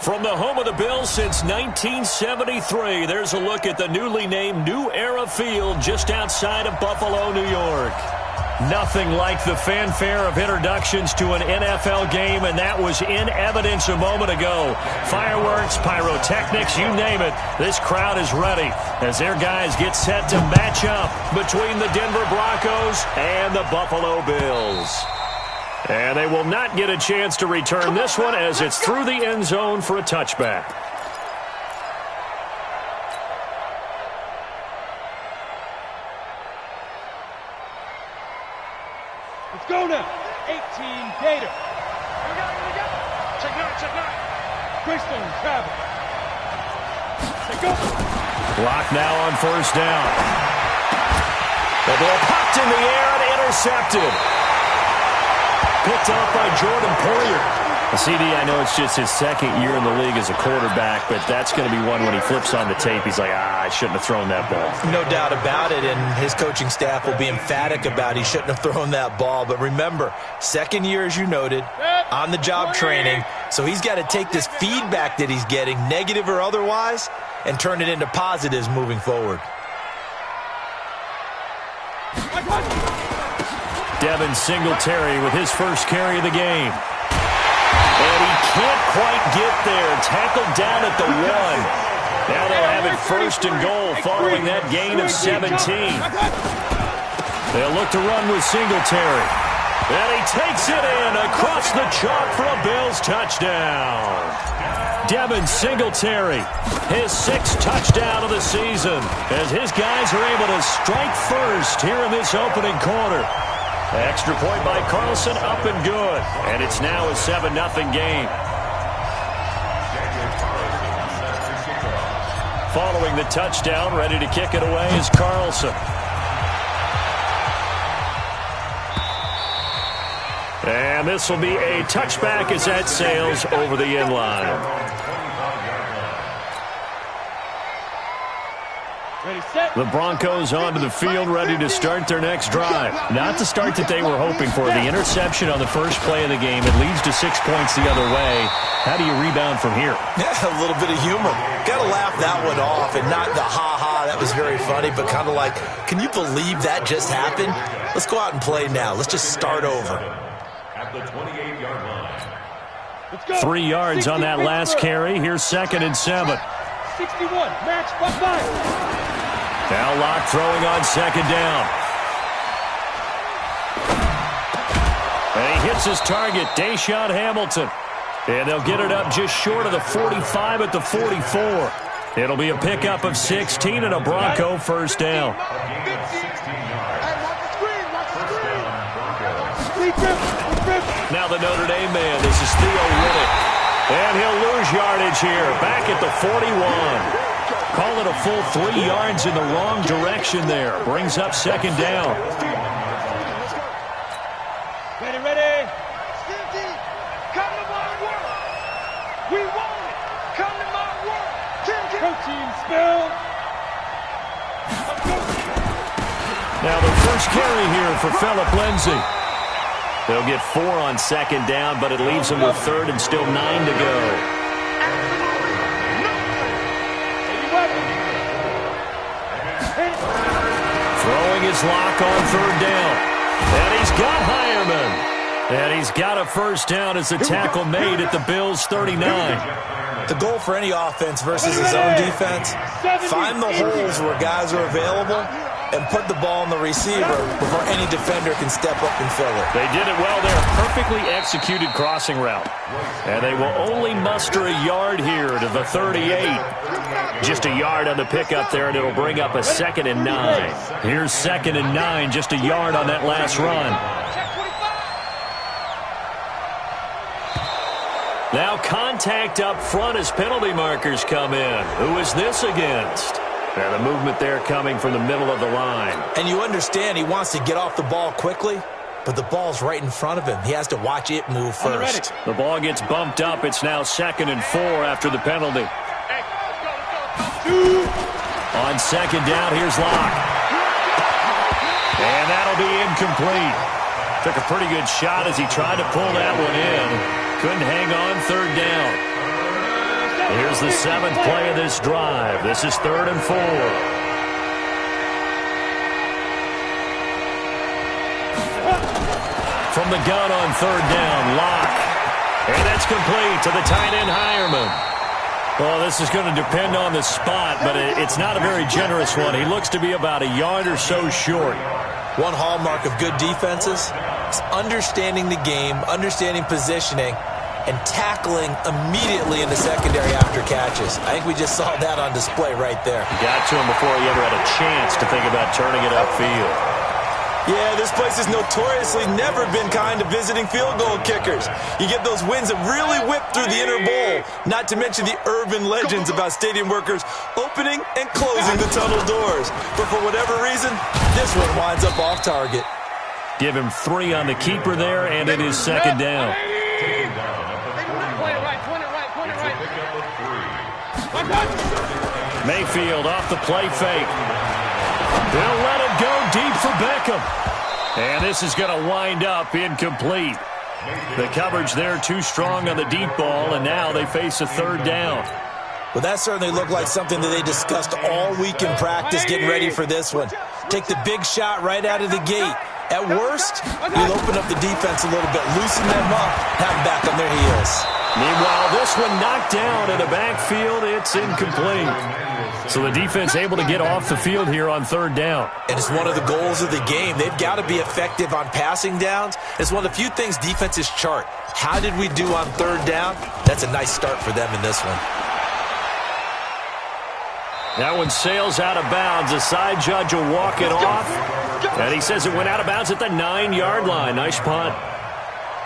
From the home of the Bills since 1973, there's a look at the newly named New Era Field just outside of Buffalo, New York. Nothing like the fanfare of introductions to an NFL game, and that was in evidence a moment ago. Fireworks, pyrotechnics, you name it. This crowd is ready as their guys get set to match up between the Denver Broncos and the Buffalo Bills. And they will not get a chance to return this one as it's through the end zone for a touchback. Let's go now. 18 Gator. Check nine. Greystone travel. Let's go. Block now on first down. The ball popped in the air and intercepted. Picked off by Jordan Poyer. CD, I know it's just his second year in the league as a quarterback, but that's going to be one when he flips on the tape. He's like, I shouldn't have thrown that ball. No doubt about it, and his coaching staff will be emphatic about he shouldn't have thrown that ball. But remember, second year, as you noted, on-the-job training, so he's got to take this feedback that he's getting, negative or otherwise, and turn it into positives moving forward. Devin Singletary with his first carry of the game. And he can't quite get there. Tackled down at the 1. Now they'll have it first and goal following that gain of 17. They'll look to run with Singletary. And he takes it in across the chalk for a Bills touchdown. Devin Singletary, his 6th touchdown of the season, as his guys are able to strike first here in this opening quarter. Extra point by Carlson, up and good. And it's now a 7-0 game. Following the touchdown, ready to kick it away is Carlson. And this will be a touchback as that sails over the end line. The Broncos onto the field, ready to start their next drive. Not the start that they were hoping for. The interception on the first play of the game. It leads to 6 points the other way. How do you rebound from here? Yeah, a little bit of humor. Got to laugh that one off, and not the ha-ha, that was very funny, but kind of like, can you believe that just happened? Let's go out and play now. Let's just start over. At the 28-yard line. 3 yards on that last carry. Here's 2nd and 7. 61, match, bye-bye. Now Locke throwing on 2nd down. And he hits his target, Deshaun Hamilton. And they'll get it up just short of the 45 at the 44. It'll be a pickup of 16 and a Bronco first down. Now the Notre Dame man, this is Theo Riddick. And he'll lose yardage here, back at the 41. Call it a full 3 yards in the wrong direction there. Brings up 2nd down. Ready. Come to my work. We want it. Come to my work. Protein spill. Now the first carry here for Phillip Lindsay. They'll get 4 on 2nd down, but it leaves them with 3rd and still 9 to go. Throwing his lock on 3rd down. And he's got Hireman. And he's got a first down as the tackle made at the Bills' 39. The goal for any offense versus his own defense, find the holes where guys are available and put the ball in the receiver before any defender can step up and fill it. They did it well there. Perfectly executed crossing route. And they will only muster a yard here to the 38. Just a yard on the pickup there, and it'll bring up a 2nd and 9. Here's 2nd and 9, just a yard on that last run. Now contact up front as penalty markers come in. Who is this against? And the movement there coming from the middle of the line. And you understand he wants to get off the ball quickly, but the ball's right in front of him. He has to watch it move first. The ball gets bumped up. It's now 2nd and 4 after the penalty. On 2nd down, here's Locke. And that'll be incomplete. Took a pretty good shot as he tried to pull that one in. Couldn't hang on 3rd down. Here's the 7th play of this drive. This is 3rd and 4. From the gun on 3rd down, Locke. And that's complete to the tight end, Hireman. Well, this is going to depend on the spot, but it's not a very generous one. He looks to be about a yard or so short. One hallmark of good defenses is understanding the game, understanding positioning, and tackling immediately in the secondary after catches. I think we just saw that on display right there. He got to him before he ever had a chance to think about turning it upfield. Yeah, this place has notoriously never been kind to visiting field goal kickers. You get those wins that really whip through the inner bowl, not to mention the urban legends about stadium workers opening and closing the tunnel doors. But for whatever reason, this one winds up off target. Give him 3 on the keeper there, and it is 2nd down. Mayfield off the play fake. They'll let him go deep for Beckham. And this is going to wind up incomplete. The coverage there too strong on the deep ball, and now they face a 3rd down. Well, that certainly looked like something that they discussed all week in practice getting ready for this one. Take the big shot right out of the gate. At worst, you'll open up the defense a little bit, loosen them up, have them back on their heels. Meanwhile, this one knocked down in the backfield. It's incomplete. So the defense able to get off the field here on 3rd down. And it's one of the goals of the game. They've got to be effective on passing downs. It's one of the few things defenses chart. How did we do on 3rd down? That's a nice start for them in this one. That one sails out of bounds. The side judge will walk it off. And he says it went out of bounds at the 9-yard line. Nice punt.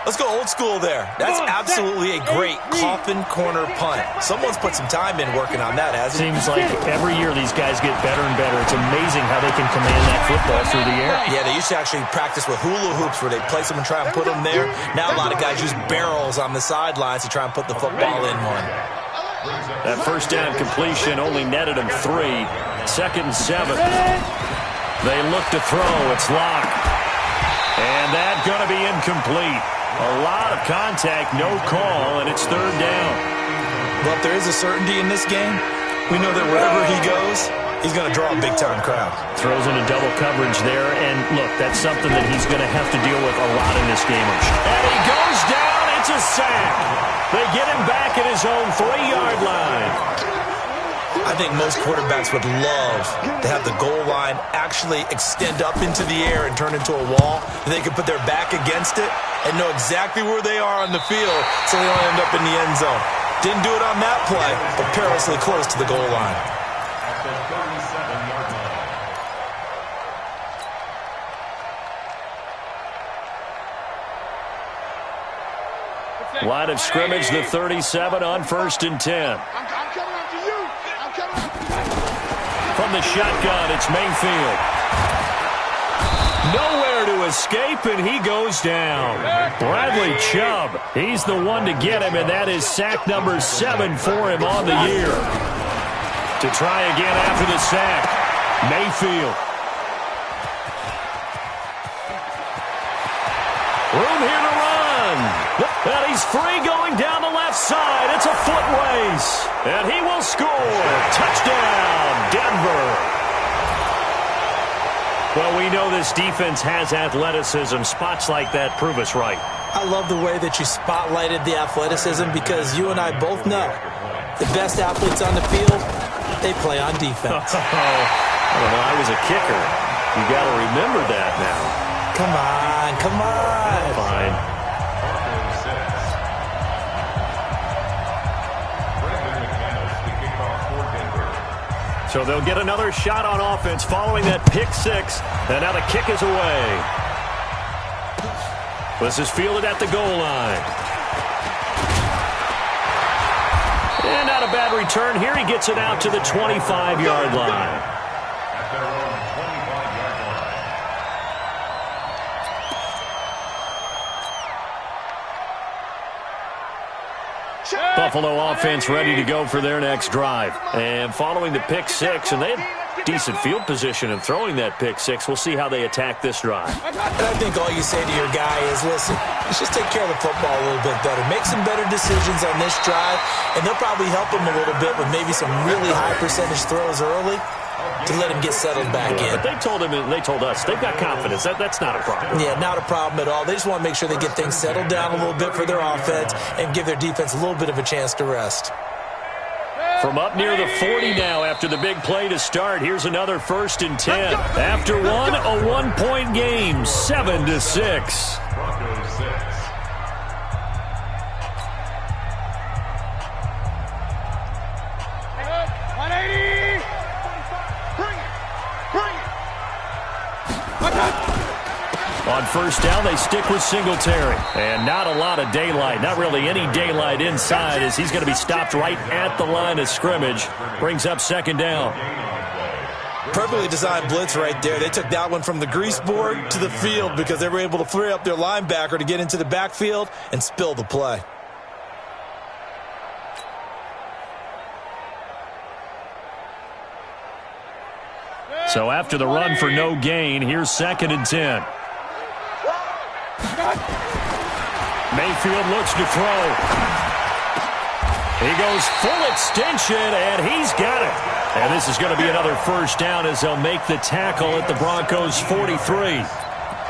Let's go old school there. That's absolutely a great coffin corner punt. Someone's put some time in working on that, hasn't it? Seems like every year these guys get better and better. It's amazing how they can command that football through the air. Yeah, they used to actually practice with hula hoops where they place them and try and put them there. Now a lot of guys use barrels on the sidelines to try and put the football in one. That 1st down completion only netted him 3. 2nd and 7. They look to throw. It's Locke. And that's going to be incomplete. A lot of contact, no call, and it's 3rd down. Well, if there is a certainty in this game, we know that wherever he goes, he's going to draw a big-time crowd. Throws into double coverage there, and look, that's something that he's going to have to deal with a lot in this game. And he goes down. It's a sack. They get him back at his own 3-yard line. I think most quarterbacks would love to have the goal line actually extend up into the air and turn into a wall. And they can put their back against it and know exactly where they are on the field so they don't end up in the end zone. Didn't do it on that play, but perilously close to the goal line. Line of scrimmage, the 37 on 1st and 10. From the shotgun, it's Mayfield. Nowhere to escape, and he goes down. Bradley Chubb, he's the one to get him, and that is sack number 7 for him on the year. To try again after the sack, Mayfield. Room here to run. And he's free going down the left side. It's a foot race. And he will score. Touchdown, Denver. Well, we know this defense has athleticism. Spots like that prove us right. I love the way that you spotlighted the athleticism because you and I both know the best athletes on the field, they play on defense. I don't know. I was a kicker. You got to remember that now. Come on, come on. Fine. So they'll get another shot on offense following that pick 6. And now the kick is away. This is fielded at the goal line. And not a bad return here. He gets it out to the 25-yard line. Buffalo offense ready to go for their next drive. And following the pick 6, and decent field position and throwing that pick six. We'll see how they attack this drive. And I think all you say to your guy is, listen, let's just take care of the football a little bit better. Make some better decisions on this drive, and they'll probably help him a little bit with maybe some really high percentage throws early to let him get settled back in. But they told him and they told us they've got confidence. That's not a problem. Yeah, not a problem at all. They just want to make sure they get things settled down a little bit for their offense and give their defense a little bit of a chance to rest. From up near the 40 now after the big play to start. Here's another 1st and 10. After one, a one-point game, 7-6. Broncos 6. On 1st down, they stick with Singletary. And not a lot of daylight, not really any daylight inside as he's going to be stopped right at the line of scrimmage. Brings up 2nd down. Perfectly designed blitz right there. They took that one from the grease board to the field because they were able to free up their linebacker to get into the backfield and spill the play. So after the run for no gain, here's 2nd and 10. Mayfield looks to throw. He goes full extension, and he's got it. And this is going to be another 1st down as they'll make the tackle at the Broncos' 43.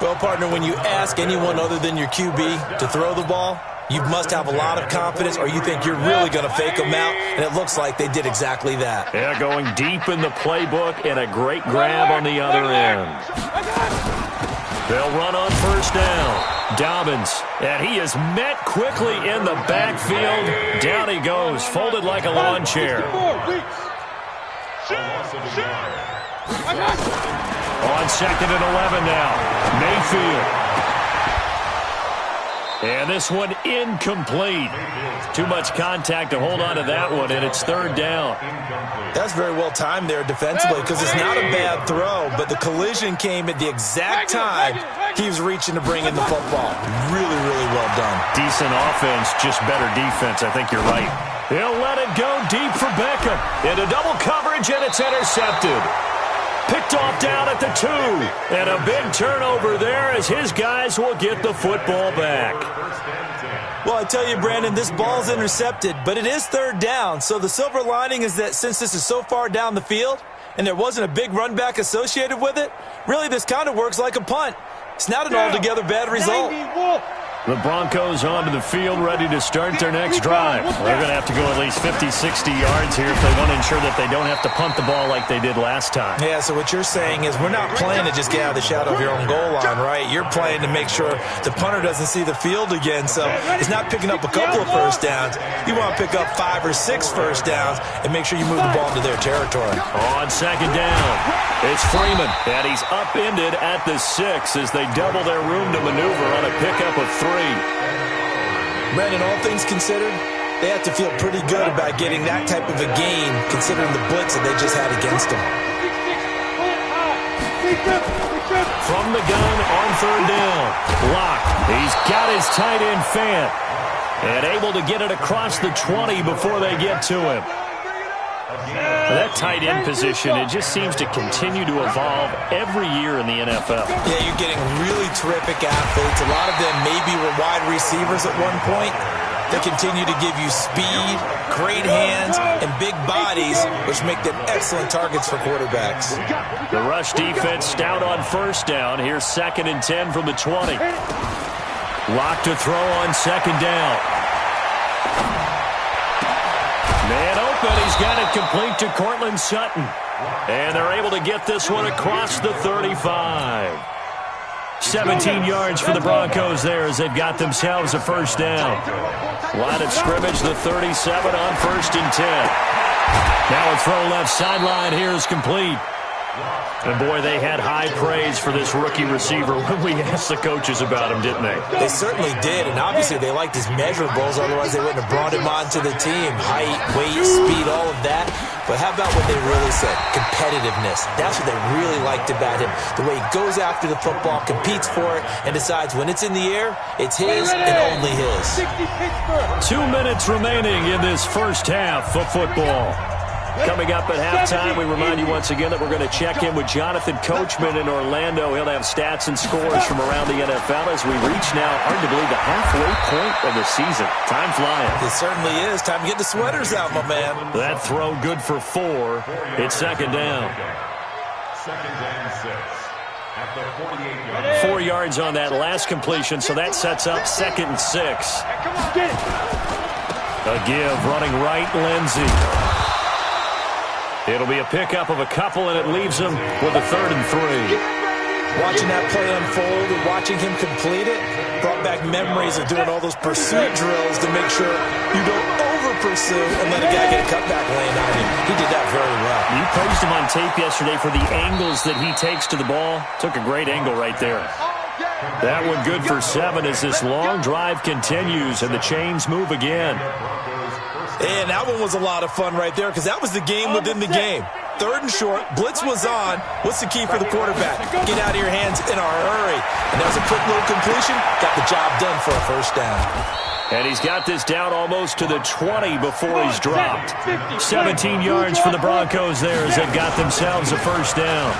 Well, partner, when you ask anyone other than your QB to throw the ball, you must have a lot of confidence or you think you're really going to fake them out, and it looks like they did exactly that. Yeah, going deep in the playbook and a great grab on the other end. They'll run on 1st down. Dobbins, and he is met quickly in the backfield. Down he goes, folded like a lawn chair. On 2nd and 11 now, Mayfield. And this one incomplete. Too much contact to hold on to that one, and it's 3rd down. That's very well timed there defensively because it's not a bad throw, but the collision came at the exact time he was reaching to bring in the football. Really, really well done. Decent offense, just better defense. I think you're right. He'll let it go deep for Beckham. Into double coverage, and it's intercepted. Picked off down at the 2. And a big turnover there as his guys will get the football back. Well, I tell you, Brandon, this ball's intercepted, but it is 3rd down. So the silver lining is that since this is so far down the field and there wasn't a big run back associated with it, really this kind of works like a punt. It's not an altogether bad result. The Broncos onto the field, ready to start their next drive. They're going to have to go at least 50, 60 yards here if they want to ensure that they don't have to punt the ball like they did last time. Yeah, so what you're saying is we're not playing to just get out of the shadow of your own goal line, right? You're playing to make sure the punter doesn't see the field again, so it's not picking up a couple of 1st downs. You want to pick up 5 or 6 1st downs and make sure you move the ball into their territory. On 2nd down, it's Freeman, and he's upended at the 6 as they double their room to maneuver on a pickup of 3. Brandon, all things considered, they have to feel pretty good about getting that type of a gain considering the blitz that they just had against them. From the gun on 3rd down. Lock. He's got his tight end Fant. And able to get it across the 20 before they get to him. That tight end position, it just seems to continue to evolve every year in the NFL. Yeah, you're getting really terrific athletes. A lot of them maybe were wide receivers at one point. They continue to give you speed, great hands, and big bodies, which make them excellent targets for quarterbacks. The rush defense stout on 1st down. Here's 2nd and 10 from the 20. Lock to throw on 2nd down. Man open, he's got it complete to Cortland Sutton. And they're able to get this one across the 35. 17 yards for the Broncos there as they've got themselves a 1st down. Line of scrimmage, the 37 on 1st and 10. Now a throw left sideline here is complete. And, boy, they had high praise for this rookie receiver when we asked the coaches about him, didn't they? They certainly did, and obviously they liked his measurables. Otherwise, they wouldn't have brought him onto the team. Height, weight, speed, all of that. But how about what they really said? Competitiveness. That's what they really liked about him. The way he goes after the football, competes for it, and decides when it's in the air, it's his and only his. 2 minutes remaining in this 1st half of football. Coming up at halftime, we remind you once again that we're going to check in with Jonathan Coachman in Orlando. He'll have stats and scores from around the NFL as we reach now, hard to believe, the halfway point of the season. Time flying. It certainly is. Time to get the sweaters out, my man. That throw good for 4. It's second down. Second and 6. At the 48-yard. 4 yards on that last completion, so that sets up second and 6. Come on, get it. A give, running right, Lindsey. It'll be a pickup of a couple, and it leaves him with a 3rd and 3. Watching that play unfold and watching him complete it brought back memories of doing all those pursuit drills to make sure you don't over-pursue and let a guy get a cutback lane on you. He did that very well. You praised him on tape yesterday for the angles that he takes to the ball. Took a great angle right there. That one good for 7 as this long drive continues and the chains move again. And that one was a lot of fun right there because that was the game within the game. 3rd and short, blitz was on. What's the key for the quarterback? Get out of your hands in a hurry. And that was a quick little completion. Got the job done for a first down. And he's got this down almost to the 20 before he's dropped. 17 yards for the Broncos there as they've got themselves a first down.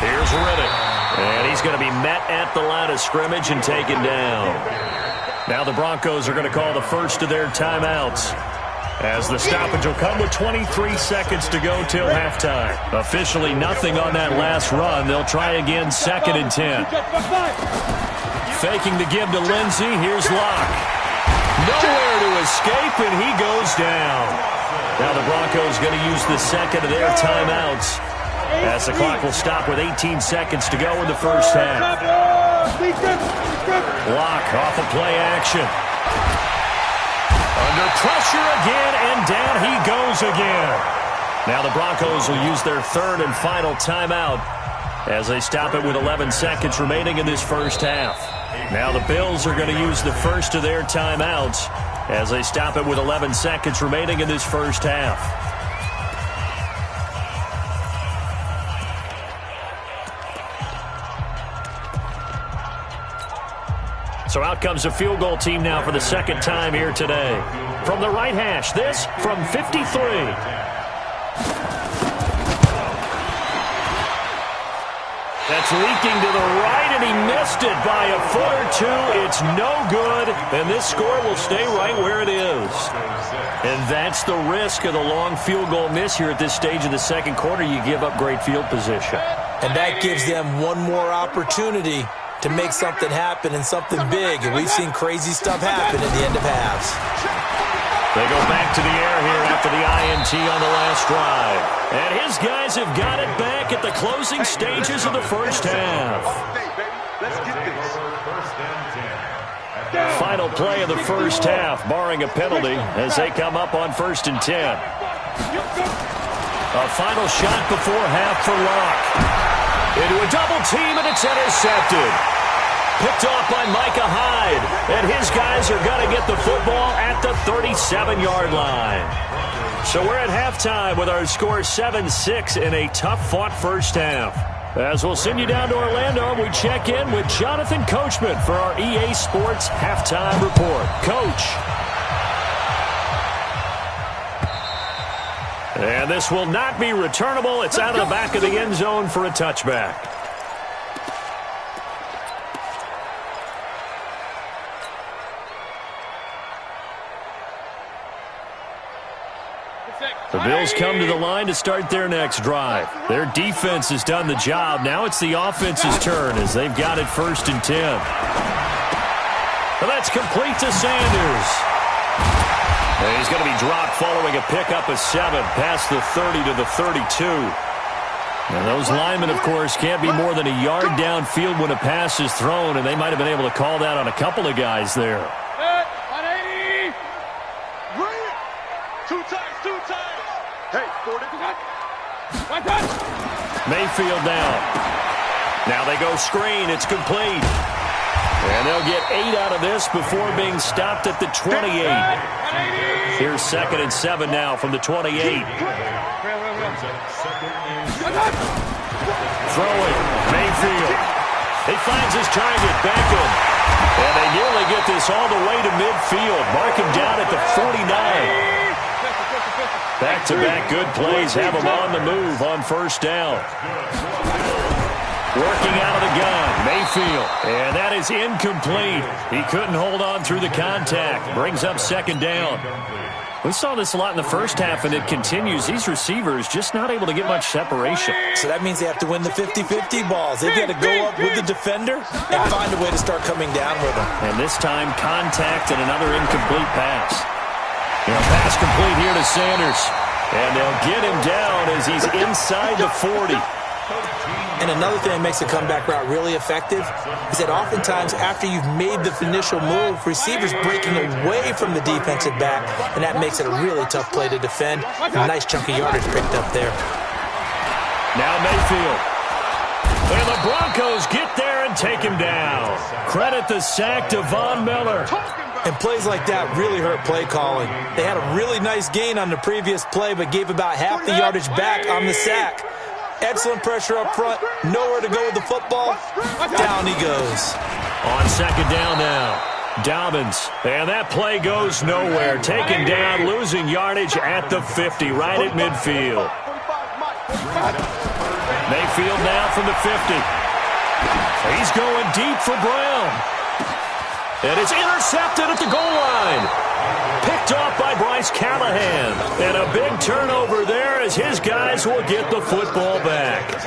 Here's Riddick. And he's going to be met at the line of scrimmage and taken down. Now the Broncos are going to call the first of their timeouts, as the stoppage will come with 23 seconds to go till halftime. Officially nothing on that last run. They'll try again, 2nd and 10. Faking the give to Lindsey. Here's Locke. Nowhere to escape, and he goes down. Now the Broncos going to use the second of their timeouts, as the clock will stop with 18 seconds to go in the first half. Locke off of play action. Under pressure again, and down he goes again. Now the Broncos will use their 3rd and final timeout as they stop it with 11 seconds remaining in this first half. Now the Bills are going to use the first of their timeouts as they stop it with 11 seconds remaining in this first half. So out comes a field goal team now for the second time here today. From the right hash, this from 53. That's leaking to the right, and he missed it by a foot or 2. It's no good, and this score will stay right where it is. And that's the risk of the long field goal miss here at this stage of the second quarter. You give up great field position. And that gives them one more opportunity to make something happen and something big. And we've seen crazy stuff happen at the end of halves. They go back to the air here after the INT on the last drive. And his guys have got it back at the closing stages of the first half. Final play of the first half, barring a penalty, as they come up on 1st and 10. A final shot before half for Locke. Into a double team, and it's intercepted. Picked off by Micah Hyde. And his guys are going to get the football at the 37-yard line. So we're at halftime with our score 7-6 in a tough-fought first half. As we'll send you down to Orlando, we check in with Jonathan Coachman for our EA Sports Halftime Report. Coach. And this will not be returnable. It's out of the back of the end zone for a touchback. The Bills come to the line to start their next drive. Their defense has done the job. Now it's the offense's turn as they've got it 1st and 10. But that's complete to Sanders. And he's going to be dropped following a pickup of 7 past the 30 to the 32. And those linemen, of course, can't be more than a yard downfield when a pass is thrown, and they might have been able to call that on a couple of guys there. 180. Two times. Hey, 40. One time. Mayfield down. Now they go screen. It's complete. And they'll get 8 out of this before being stopped at the 28. Here's 2nd and 7 now from the 28. Throwing. Mayfield. He finds his target, Beckham. And they nearly get this all the way to midfield. Mark him down at the 49. Back-to-back good plays have him on the move on first down. Working out of the gun, Mayfield. And that is incomplete. He couldn't hold on through the contact. Brings up second down. We saw this a lot in the first half, and it continues. These receivers just not able to get much separation. So that means they have to win the 50-50 balls. They've got to go up with the defender and find a way to start coming down with them. And this time, contact and another incomplete pass. Pass complete here to Sanders. And they'll get him down as he's inside the 40. And another thing that makes the comeback route really effective is that oftentimes after you've made the initial move, receivers breaking away from the defensive back, and that makes it a really tough play to defend. A nice chunk of yardage picked up there. Now Mayfield. And the Broncos get there and take him down. Credit the sack to Von Miller. And plays like that really hurt play calling. They had a really nice gain on the previous play, but gave about half the yardage back on the sack. Excellent pressure up front. Nowhere to go with the football. Down he goes. On second down now. Dobbins. And that play goes nowhere. Taken down, losing yardage at the 50, right at midfield. Mayfield now from the 50. He's going deep for Brown. And it's intercepted at the goal line. Picked off by Bryce Callahan. And a big turnover there as his guys will get the football back.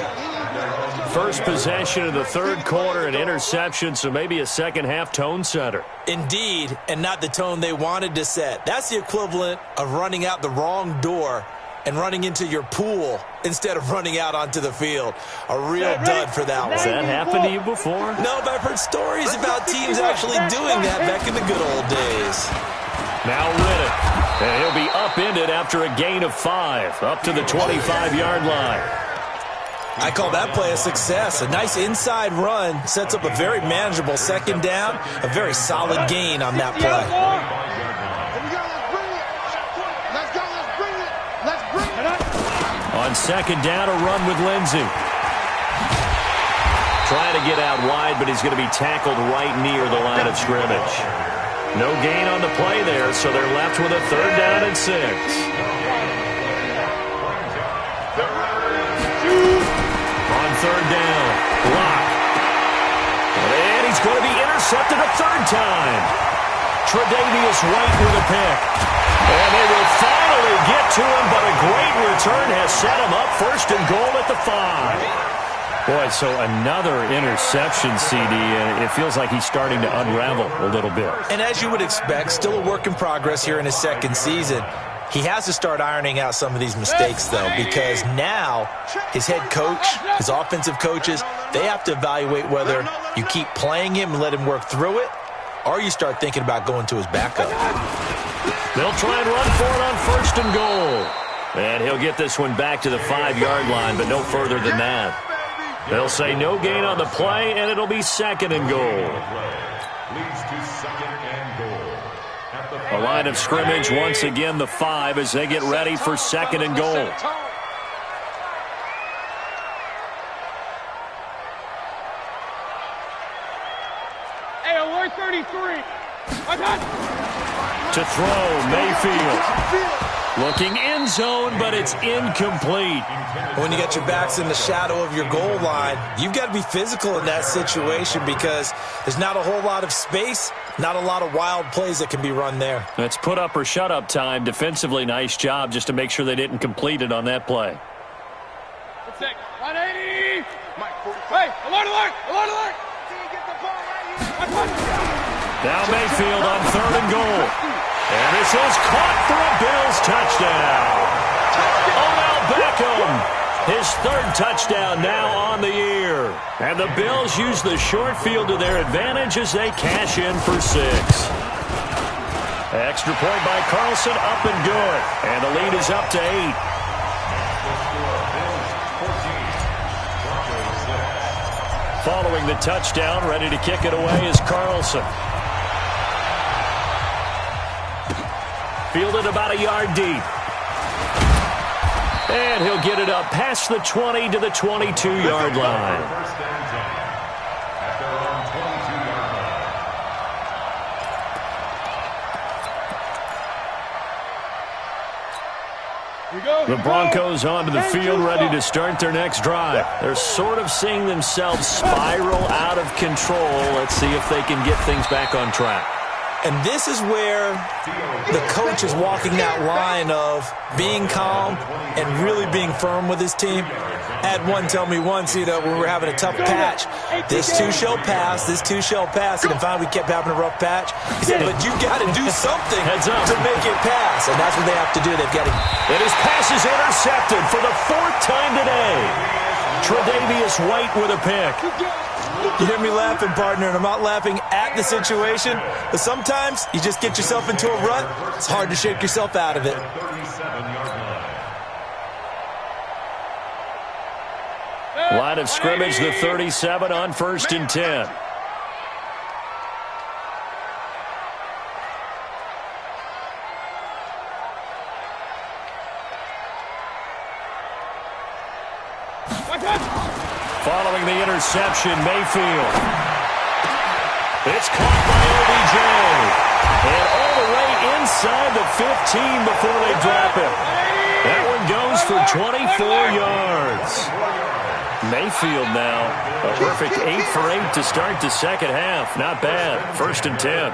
First possession of the third quarter, an interception, so maybe a second-half tone setter. Indeed, and not the tone they wanted to set. That's the equivalent of running out the wrong door and running into your pool instead of running out onto the field. A real dud for that one. Has that happened to you before? No, but I've heard stories about teams actually doing that back in the good old days. Now Riddick, and he'll be upended after a gain of 5, up to the 25-yard line. I call that play a success. A nice inside run sets up a very manageable second down, a very solid gain on that play. On second down, a run with Lindsey. Trying to get out wide, but he's going to be tackled right near the line of scrimmage. No gain on the play there, so they're left with a third down and 6. On third down, block. And he's going to be intercepted a third time. Tre'Davious White with a pick. And they will finally get to him, but a great return has set him up first and goal at the 5. Boy, so another interception, CD, and it feels like he's starting to unravel a little bit. And as you would expect, still a work in progress here in his second season. He has to start ironing out some of these mistakes, though, because now his head coach, his offensive coaches, they have to evaluate whether you keep playing him and let him work through it, or you start thinking about going to his backup. They'll try and run for it on first and goal. And he'll get this one back to the 5-yard line, but no further than that. They'll say no gain on the play, and it'll be second and goal. A line of scrimmage, once again the 5 as they get ready for second and goal. Hey, 133. To throw, Mayfield. Looking end zone, but it's incomplete. When you got your backs in the shadow of your goal line, you've got to be physical in that situation because there's not a whole lot of space, not a lot of wild plays that can be run there. That's put up or shut up time. Defensively, nice job just to make sure they didn't complete it on that play. 180. Hey, alert. Now Mayfield on third and goal. And this is caught for a Bills touchdown. Odell Beckham, his third touchdown now on the year. And the Bills use the short field to their advantage as they cash in for 6. Extra point by Carlson, up and good. And the lead is up to 8. Following the touchdown, ready to kick it away is Carlson. Fielded about a yard deep. And he'll get it up past the 20 to the 22-yard line. The Broncos onto the field, ready to start their next drive. They're sort of seeing themselves spiral out of control. Let's see if they can get things back on track. And this is where the coach is walking that line of being calm and really being firm with his team. I had one tell me once, when we were having a tough patch, this too shall pass, this too shall pass. And finally we kept having a rough patch. He said, but you got to do something to make it pass. And that's what they have to do. They've got to. And his pass is intercepted for the 4th time today. Tre'Davious White with a pick. You hear me laughing, partner, and I'm not laughing at the situation. But sometimes you just get yourself into a rut. It's hard to shake yourself out of it. Line of scrimmage, the 37 on 1st and 10. Following the interception, Mayfield. It's caught by OBJ. And all the way inside the 15 before they drop it. That one goes for 24 yards. Mayfield now, a perfect 8 for 8 to start the second half. Not bad. 1st and 10.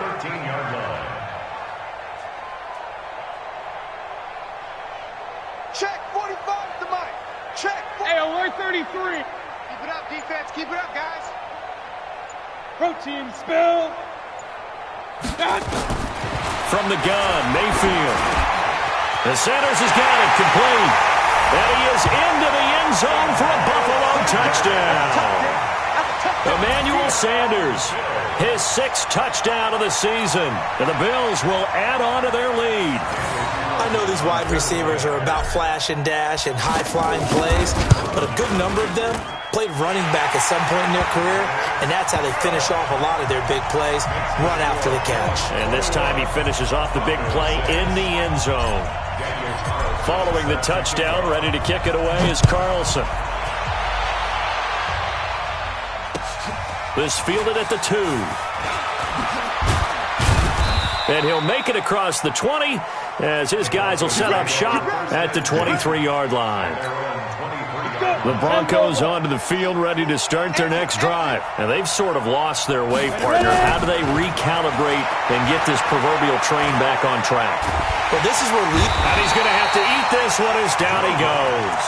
Check 45 to Mike. Check. Hey, alert 33. Keep it up, defense. Keep it up, guys. Protein spill. From the gun, Mayfield. The Sanders has got it complete. And he is into the end zone for a Buffalo touchdown. Emmanuel Sanders, his 6th touchdown of the season. And the Bills will add on to their lead. I know these wide receivers are about flash and dash and high-flying plays, but a good number of them played running back at some point in their career, and that's how they finish off a lot of their big plays, run after the catch. And this time he finishes off the big play in the end zone. Following the touchdown, ready to kick it away is Carlson. This fielded at the 2. And he'll make it across the 20 as his guys will set up shop at the 23-yard line. The Broncos onto the field, ready to start their next drive. And they've sort of lost their way, partner. How do they recalibrate and get this proverbial train back on track? Well, this is where and he's going to have to eat this one as down he goes.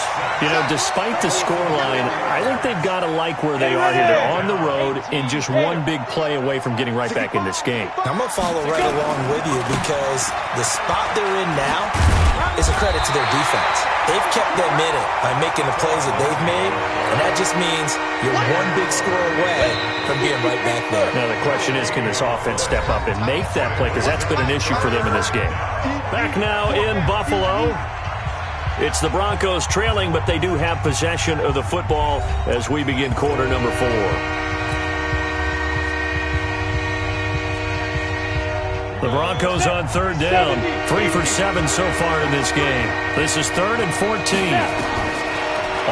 Despite the scoreline, I think they've got to like where they are here. They're on the road and just one big play away from getting right back in this game. I'm going to follow right along with you because the spot they're in now is a credit to their defense. They've kept them in it by making the plays that they've made, and that just means you're one big score away from being right back there. Now the question is, can this offense step up and make that play? Because that's been an issue for them in this game. Back now in Buffalo. It's the Broncos trailing, but they do have possession of the football as we begin quarter number 4. The Broncos on 3rd down. 3 for 7 so far in this game. This is 3rd and 14.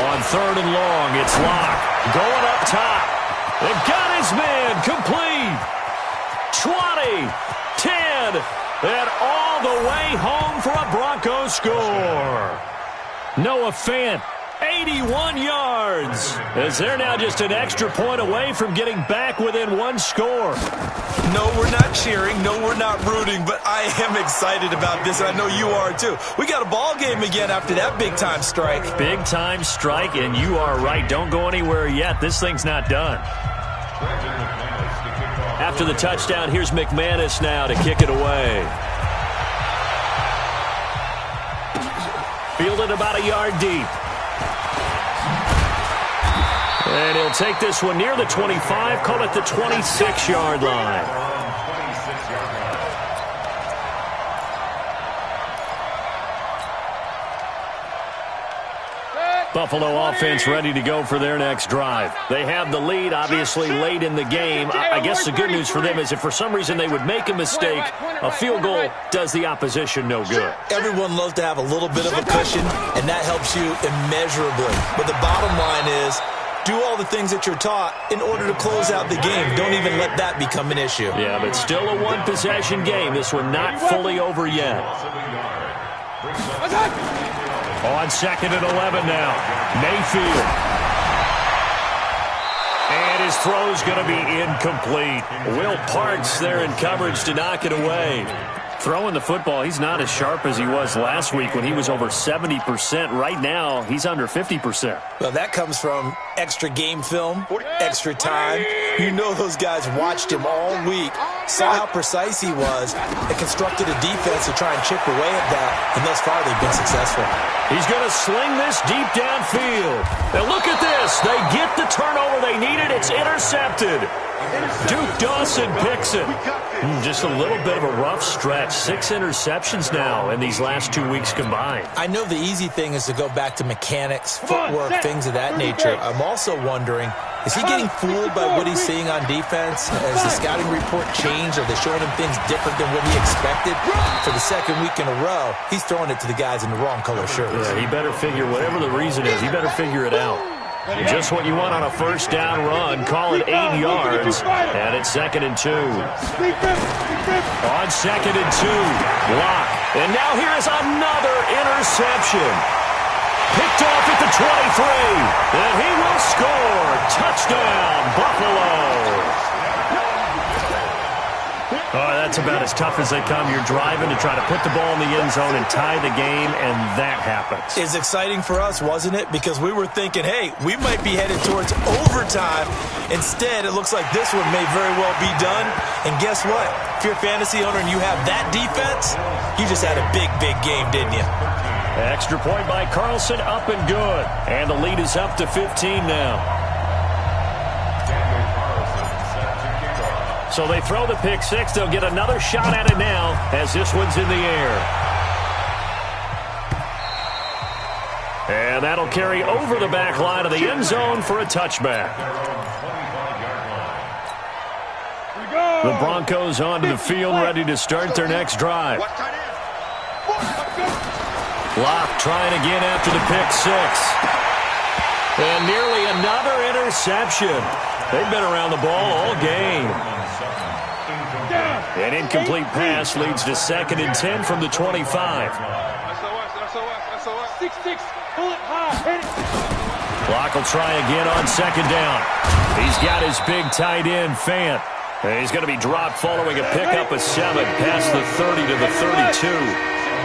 On 3rd and long, it's Locke. Going up top. They've got his man complete. 20, 10, and all the way home for a Broncos score. Noah Fant, 81 yards, as they're now just an extra point away from getting back within 1 score. No, we're not cheering. No, we're not rooting, but I am excited about this, and I know you are too. We got a ball game again after that big-time strike. Big-time strike, and you are right. Don't go anywhere yet. This thing's not done. After the touchdown, here's McManus now to kick it away. Fielded about a yard deep. And he'll take this one near the 25, call it the 26-yard line. Buffalo offense ready to go for their next drive. They have the lead, obviously, late in the game. I guess the good news for them is if for some reason they would make a mistake, a field goal does the opposition no good. Everyone loves to have a little bit of a cushion, and that helps you immeasurably. But the bottom line is, do all the things that you're taught in order to close out the game. Don't even let that become an issue. Yeah, but still a one-possession game. This one not fully over yet. On 2nd and 11 now. Mayfield. And his throw's going to be incomplete. Will Parks there in coverage to knock it away. Throwing the football, he's not as sharp as he was last week when he was over 70%. Right now, he's under 50%. Well, that comes from extra game film, extra time. You know those guys watched him all week, saw how precise he was, and constructed a defense to try and chip away at that, and thus far they've been successful. He's going to sling this deep downfield. Now look at this. They get the turnover they needed. It's intercepted. Duke Dawson picks it. Just a little bit of a rough stretch. 6 interceptions now in these last 2 weeks combined. I know the easy thing is to go back to mechanics, footwork, things of that nature. I'm also wondering, is he getting fooled by what he's seeing on defense? Has the scouting report changed? Are they showing him things different than what he expected? For the second week in a row, he's throwing it to the guys in the wrong color shirts. Yeah, he better figure, whatever the reason is, he better figure it out. Just what you want on a first down run. Call it 8 yards. And it's 2nd and 2. On 2nd and 2. Block. And now here is another interception. Picked off at the 23. And he will score. Touchdown, Buffalo. Oh, that's about as tough as they come. You're driving to try to put the ball in the end zone and tie the game, and that happens. It's exciting for us, wasn't it? Because we were thinking, hey, we might be headed towards overtime. Instead, it looks like this one may very well be done. And guess what? If you're a fantasy owner and you have that defense, you just had a big, big game, didn't you? Extra point by Carlson, up and good. And the lead is up to 15 now. So they throw the pick six. They'll get another shot at it now as this one's in the air. And that'll carry over the back line of the end zone for a touchback. The Broncos onto the field, ready to start their next drive. Locke trying again after the pick six. And nearly another interception. They've been around the ball all game. An incomplete pass leads to 2nd and 10 from the 25. Locke will try again on 2nd down. He's got his big tight end, Fant. And he's going to be dropped following a pickup of 7 past the 30 to the 32.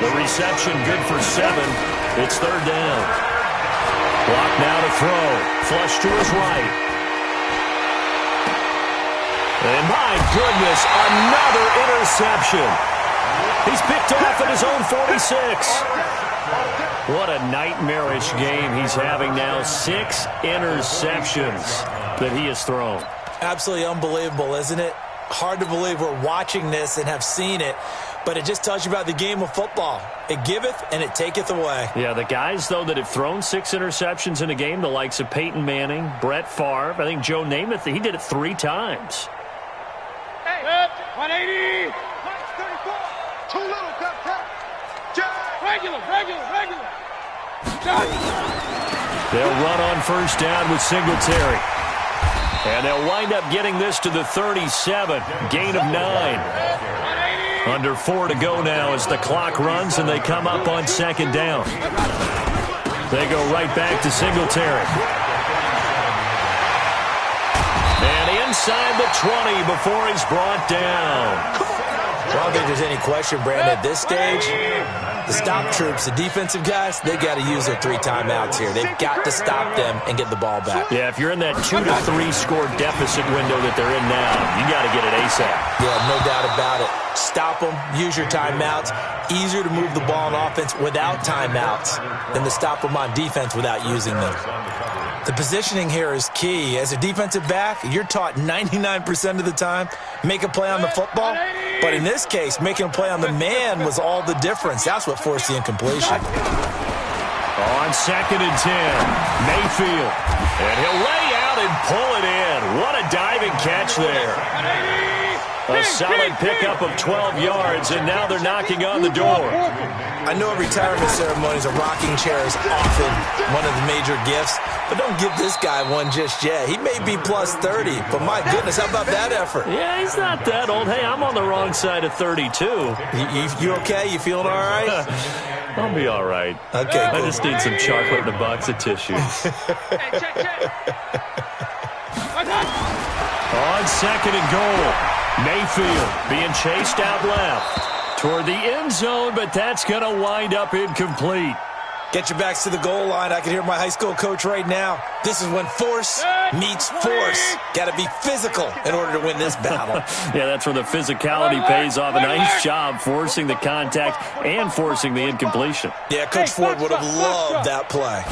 The reception good for 7. It's 3rd down. Locke now to throw. Flush to his right. And my goodness, another interception. He's picked off at his own 46. What a nightmarish game he's having now. 6 interceptions that he has thrown. Absolutely unbelievable, isn't it? Hard to believe we're watching this and have seen it, but it just tells you about the game of football. It giveth and it taketh away. Yeah, the guys, though, that have thrown 6 interceptions in a game, the likes of Peyton Manning, Brett Favre, I think Joe Namath, he did it 3 times. 180. Too little, regular. They'll run on first down with Singletary. And they'll wind up getting this to the 37. Gain of 9. Under 4 to go now as the clock runs and they come up on 2nd down. They go right back to Singletary. Inside the 20 before he's brought down. Well, I don't think there's any question, Brandon, at this stage, the stop troops, the defensive guys, they got to use their 3 timeouts here. They've got to stop them and get the ball back. Yeah, if you're in that 2 to 3 score deficit window that they're in now, you got to get it ASAP. Yeah, no doubt about it. Stop them, use your timeouts. Easier to move the ball on offense without timeouts than to stop them on defense without using them. The positioning here is key. As a defensive back, you're taught 99% of the time, make a play on the football. But in this case, making a play on the man was all the difference. That's what forced the incompletion. On 2nd and 10, Mayfield. And he'll lay out and pull it in. What a diving catch there. A solid pickup of 12 yards, and now they're knocking on the door. I know at retirement ceremonies, a rocking chair is often one of the major gifts, but don't give this guy one just yet. He may be plus 30, but my goodness, how about that effort? Yeah, he's not that old. Hey, I'm on the wrong side of 32. You okay? You feeling all right? I'll be all right. Okay, I just need some chocolate and a box of tissues. On second and goal, Mayfield being chased out left toward the end zone, but that's going to wind up incomplete. Get your backs to the goal line. I can hear my high school coach right now. This is when force meets force. Got to be physical in order to win this battle. Yeah, that's where the physicality pays off. A nice job forcing the contact and forcing the incompletion. Yeah, Coach Ford would have loved that play.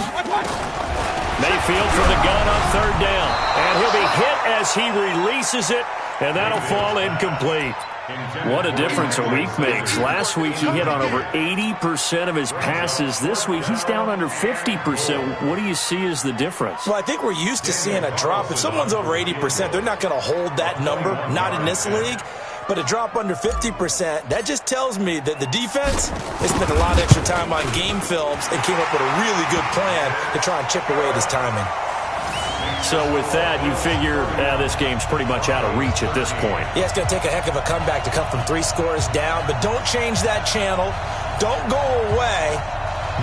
Mayfield from the gun on third down. And he'll be hit as he releases it, and that'll fall incomplete. What a difference a week makes. Last week he hit on over 80% of his passes. This week he's down under 50%. What do you see as the difference? Well, I think we're used to seeing a drop. If someone's over 80%, they're not going to hold that number, not in this league. But a drop under 50%, that just tells me that the defense has spent a lot of extra time on game films and came up with a really good plan to try and chip away at his timing. So with that, you figure this game's pretty much out of reach at this point. Yeah, it's going to take a heck of a comeback to come from 3 scores down, but don't change that channel. Don't go away.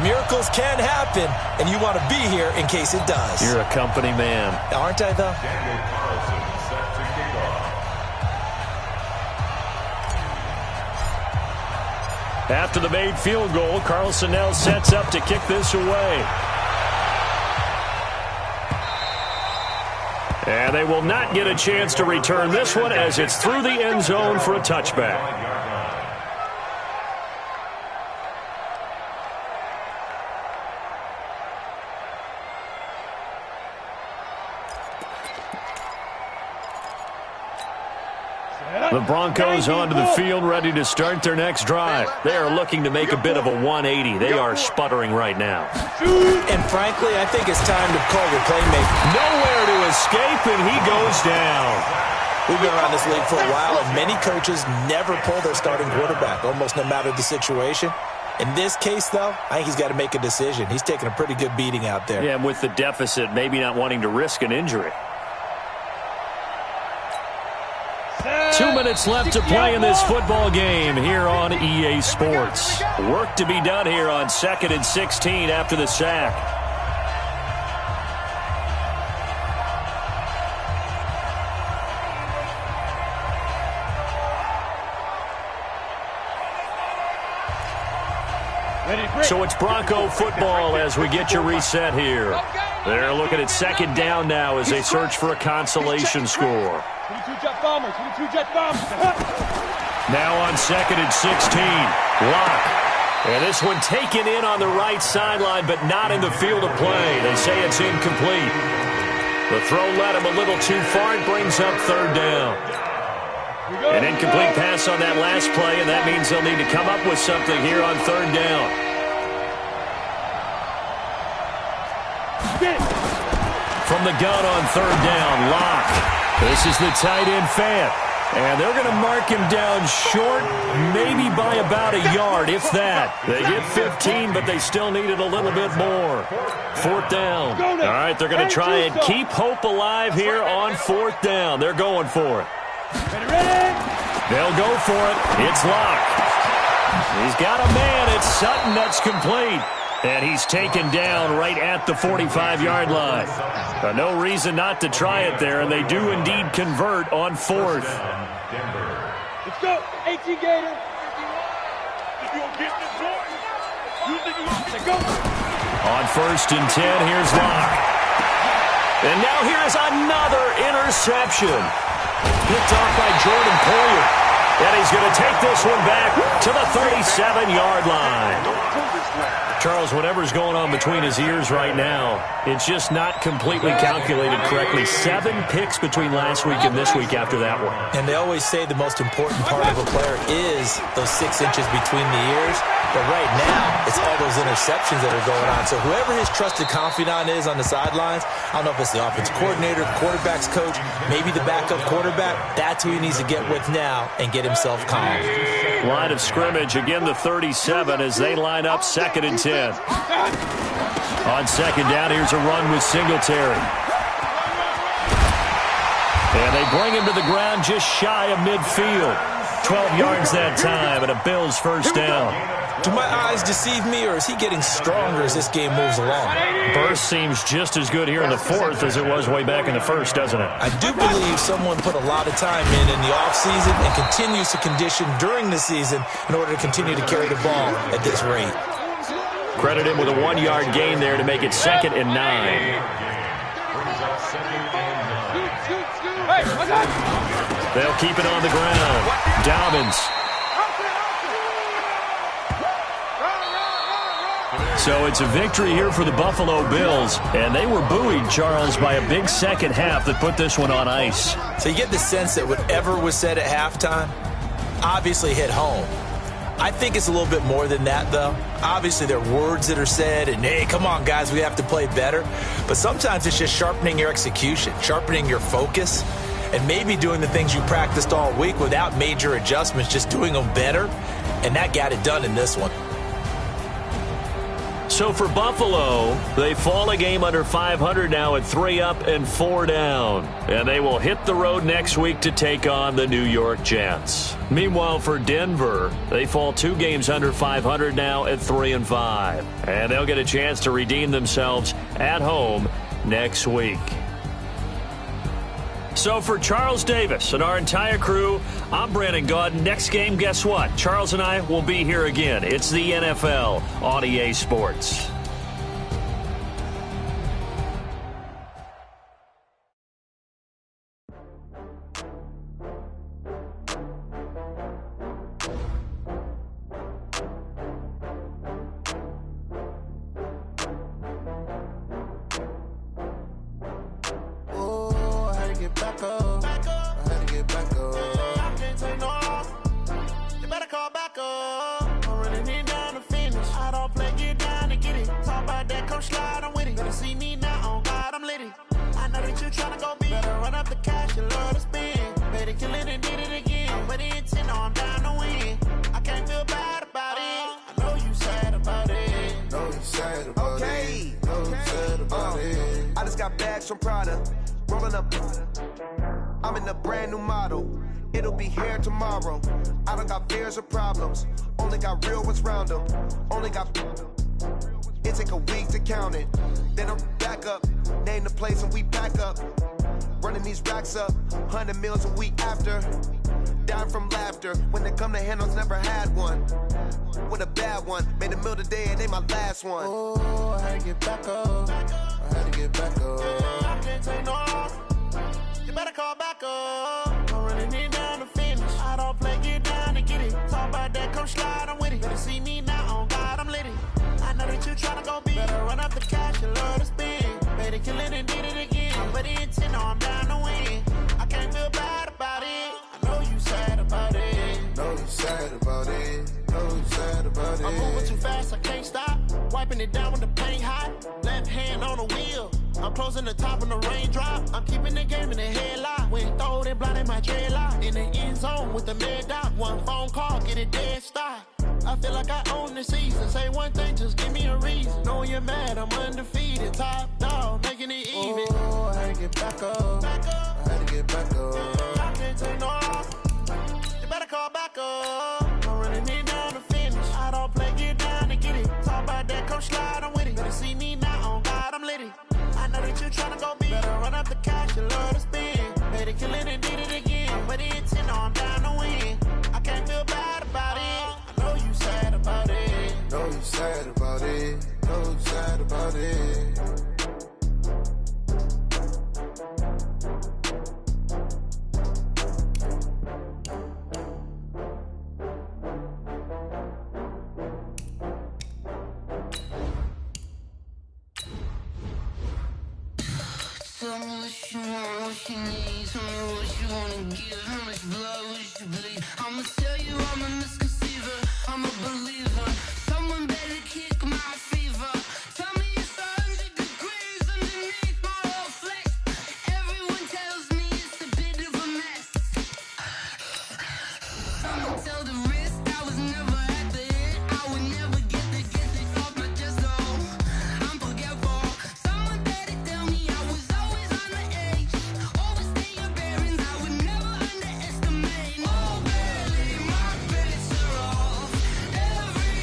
Miracles can happen, and you want to be here in case it does. You're a company man. Aren't I, though? Daniel Carlson set to kick off. After the made field goal, Carlson now sets up to kick this away. And they will not get a chance to return this one as it's through the end zone for a touchback. The Broncos onto the field, ready to start their next drive. They are looking to make a bit of a 180. They are sputtering right now. And frankly, I think it's time to call your playmaker. Nowhere to escape, and he goes down. We've been around this league for a while, and many coaches never pull their starting quarterback, almost no matter the situation. In this case, though, I think he's got to make a decision. He's taking a pretty good beating out there. Yeah, and with the deficit, maybe not wanting to risk an injury. 2 minutes left to play in this football game here on EA Sports. Work to be done here on 2nd and 16 after the sack. So it's Bronco football as we get you reset here. They're looking at 2nd down now as they search for a consolation score. 22 jet bombers, 22 jet bombers. Now on 2nd and 16, Locke. And this one taken in on the right sideline, but not in the field of play. They say it's incomplete. The throw led him a little too far. It brings up 3rd down. An incomplete pass on that last play, and that means they'll need to come up with something here on 3rd down. From the gun on 3rd down, Locke. This is the tight end, Fant. And they're going to mark him down short, maybe by about a yard, if that. They get 15, but they still needed a little bit more. 4th down. All right, they're going to try and keep hope alive here on 4th down. They're going for it. They'll go for it. It's Locke. He's got a man. It's Sutton that's complete. And he's taken down right at the 45-yard line. No reason not to try it there, and they do indeed convert on 4th. Let's go, 18 Gator. On 1st and 10, here's Locke. And now here's another interception. Picked off by Jordan Poyer. And he's going to take this one back to the 37-yard line. Charles, whatever's going on between his ears right now, it's just not completely calculated correctly. 7 picks between last week and this week after that one. And they always say the most important part of a player is those 6 inches between the ears. But right now, it's all those interceptions that are going on. So whoever his trusted confidant is on the sidelines, I don't know if it's the offensive coordinator, the quarterback's coach, maybe the backup quarterback, that's who he needs to get with now and get himself calm. Line of scrimmage, again the 37 as they line up 2nd and 10. On 2nd down, here's a run with Singletary. And they bring him to the ground just shy of midfield. 12 yards that time and a Bills 1st down. Do my eyes deceive me, or is he getting stronger as this game moves along? Burst seems just as good here in the fourth as it was way back in the first, doesn't it? I do believe someone put a lot of time in the offseason and continues to condition during the season in order to continue to carry the ball at this rate. Credit him with a 1-yard gain there to make it 2nd and 9. They'll keep it on the ground. Dobbins. So it's a victory here for the Buffalo Bills, and they were buoyed, Charles, by a big second half that put this one on ice. So you get the sense that whatever was said at halftime obviously hit home. I think it's a little bit more than that, though. Obviously, there are words that are said, and, hey, come on, guys, we have to play better. But sometimes it's just sharpening your execution, sharpening your focus, and maybe doing the things you practiced all week without major adjustments, just doing them better, and that got it done in this one. So for Buffalo, they fall a game under 500 now at 3 up and 4 down. And they will hit the road next week to take on the New York Jets. Meanwhile, for Denver, they fall 2 games under 500 now at 3 and 5. And they'll get a chance to redeem themselves at home next week. So for Charles Davis and our entire crew, I'm Brandon Gaud. Next game, guess what? Charles and I will be here again. It's the NFL on EA Sports. I'm in a brand new model. It'll be here tomorrow. I don't got fears or problems. Only got real ones round them. Only got... It take a week to count it. Then I'm back up. Name the place and we pack up. Running these racks up. 100 meals a week after. Down from laughter. When they come to handles, never had one. With a bad one. Made a meal today and ain't my last one. Oh, I had to get back up. I had to get back up. I can't take no off. You better call back up. I'm running it down to finish. I don't play, get down and get it. Talk about that, come slide, I'm with it. Better see me now, on God, I'm lit it. I know that you tryna go big. Better run up the cash, you love to spin. Better kill it and did it again. But the intent, no, I'm down to win. I can't feel bad about it. I know you sad about it. Know you sad about it. Know you sad about it. I'm moving too fast, I can't stop. Wiping it down with the paint hot. Left hand on the wheel. I'm closing the top when the raindrop. I'm keeping the game in the headlock. When throw it blind in my dreadlock. In the end zone with the mad dot. One phone call, get it dead stop. I feel like I own the season. Say one thing, just give me a reason. Knowing you're mad, I'm undefeated. Top dog, making it even. Oh, I had to get back up. I had to get back up. I can't take no off. You better call back up. I'm running it down to finish. I don't play, get down and get it. Talk about that, come slide, I'm with it. Better see me now, on God, I'm lit it. I know that you tryna go big. Better run up the cash, you love to spin. Better kill it and did it again. But the intent, no, I'm down to win. I can't feel bad about it. I know you sad about it. Know you sad about it. Know you sad about it. Tell me what you want, what you need. Tell me what you wanna give. How much blood would you bleed? I'ma tell you I'm a misconceiver. I'm a believer. Someone better kick my fever. Tell me it's 100 degrees underneath my whole flesh. Everyone tells me it's a bit of a mess. Someone tell the risk I was never at the end. I would never get this off my chest. No, I'm forgetful. Someone better tell me I was always on the edge. Overstay your bearings, I would never underestimate. Oh, barely, my bets are off. Every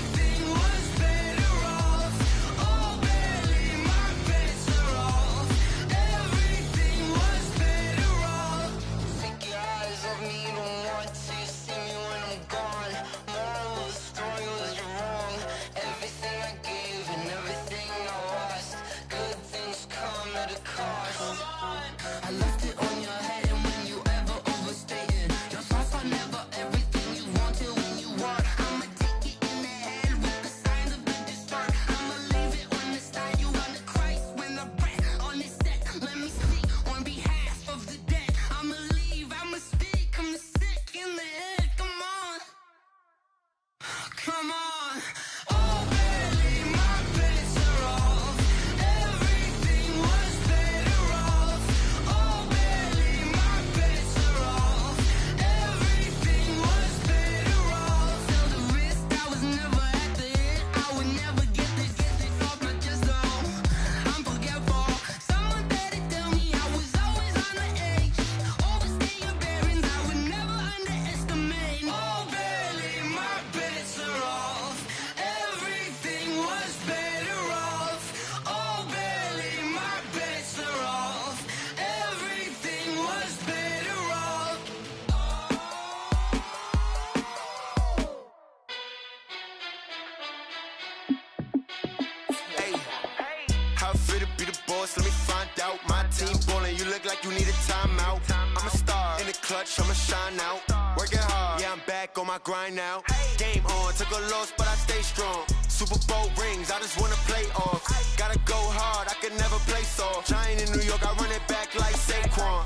team ballin', you look like you need a timeout. I'm a star in the clutch, I'ma shine out. Working hard, yeah, I'm back on my grind now. Game on, took a loss, but I stay strong. Super Bowl rings, I just wanna play off. Gotta go hard, I could never play soft. Giant in New York, I run it back like Saquon.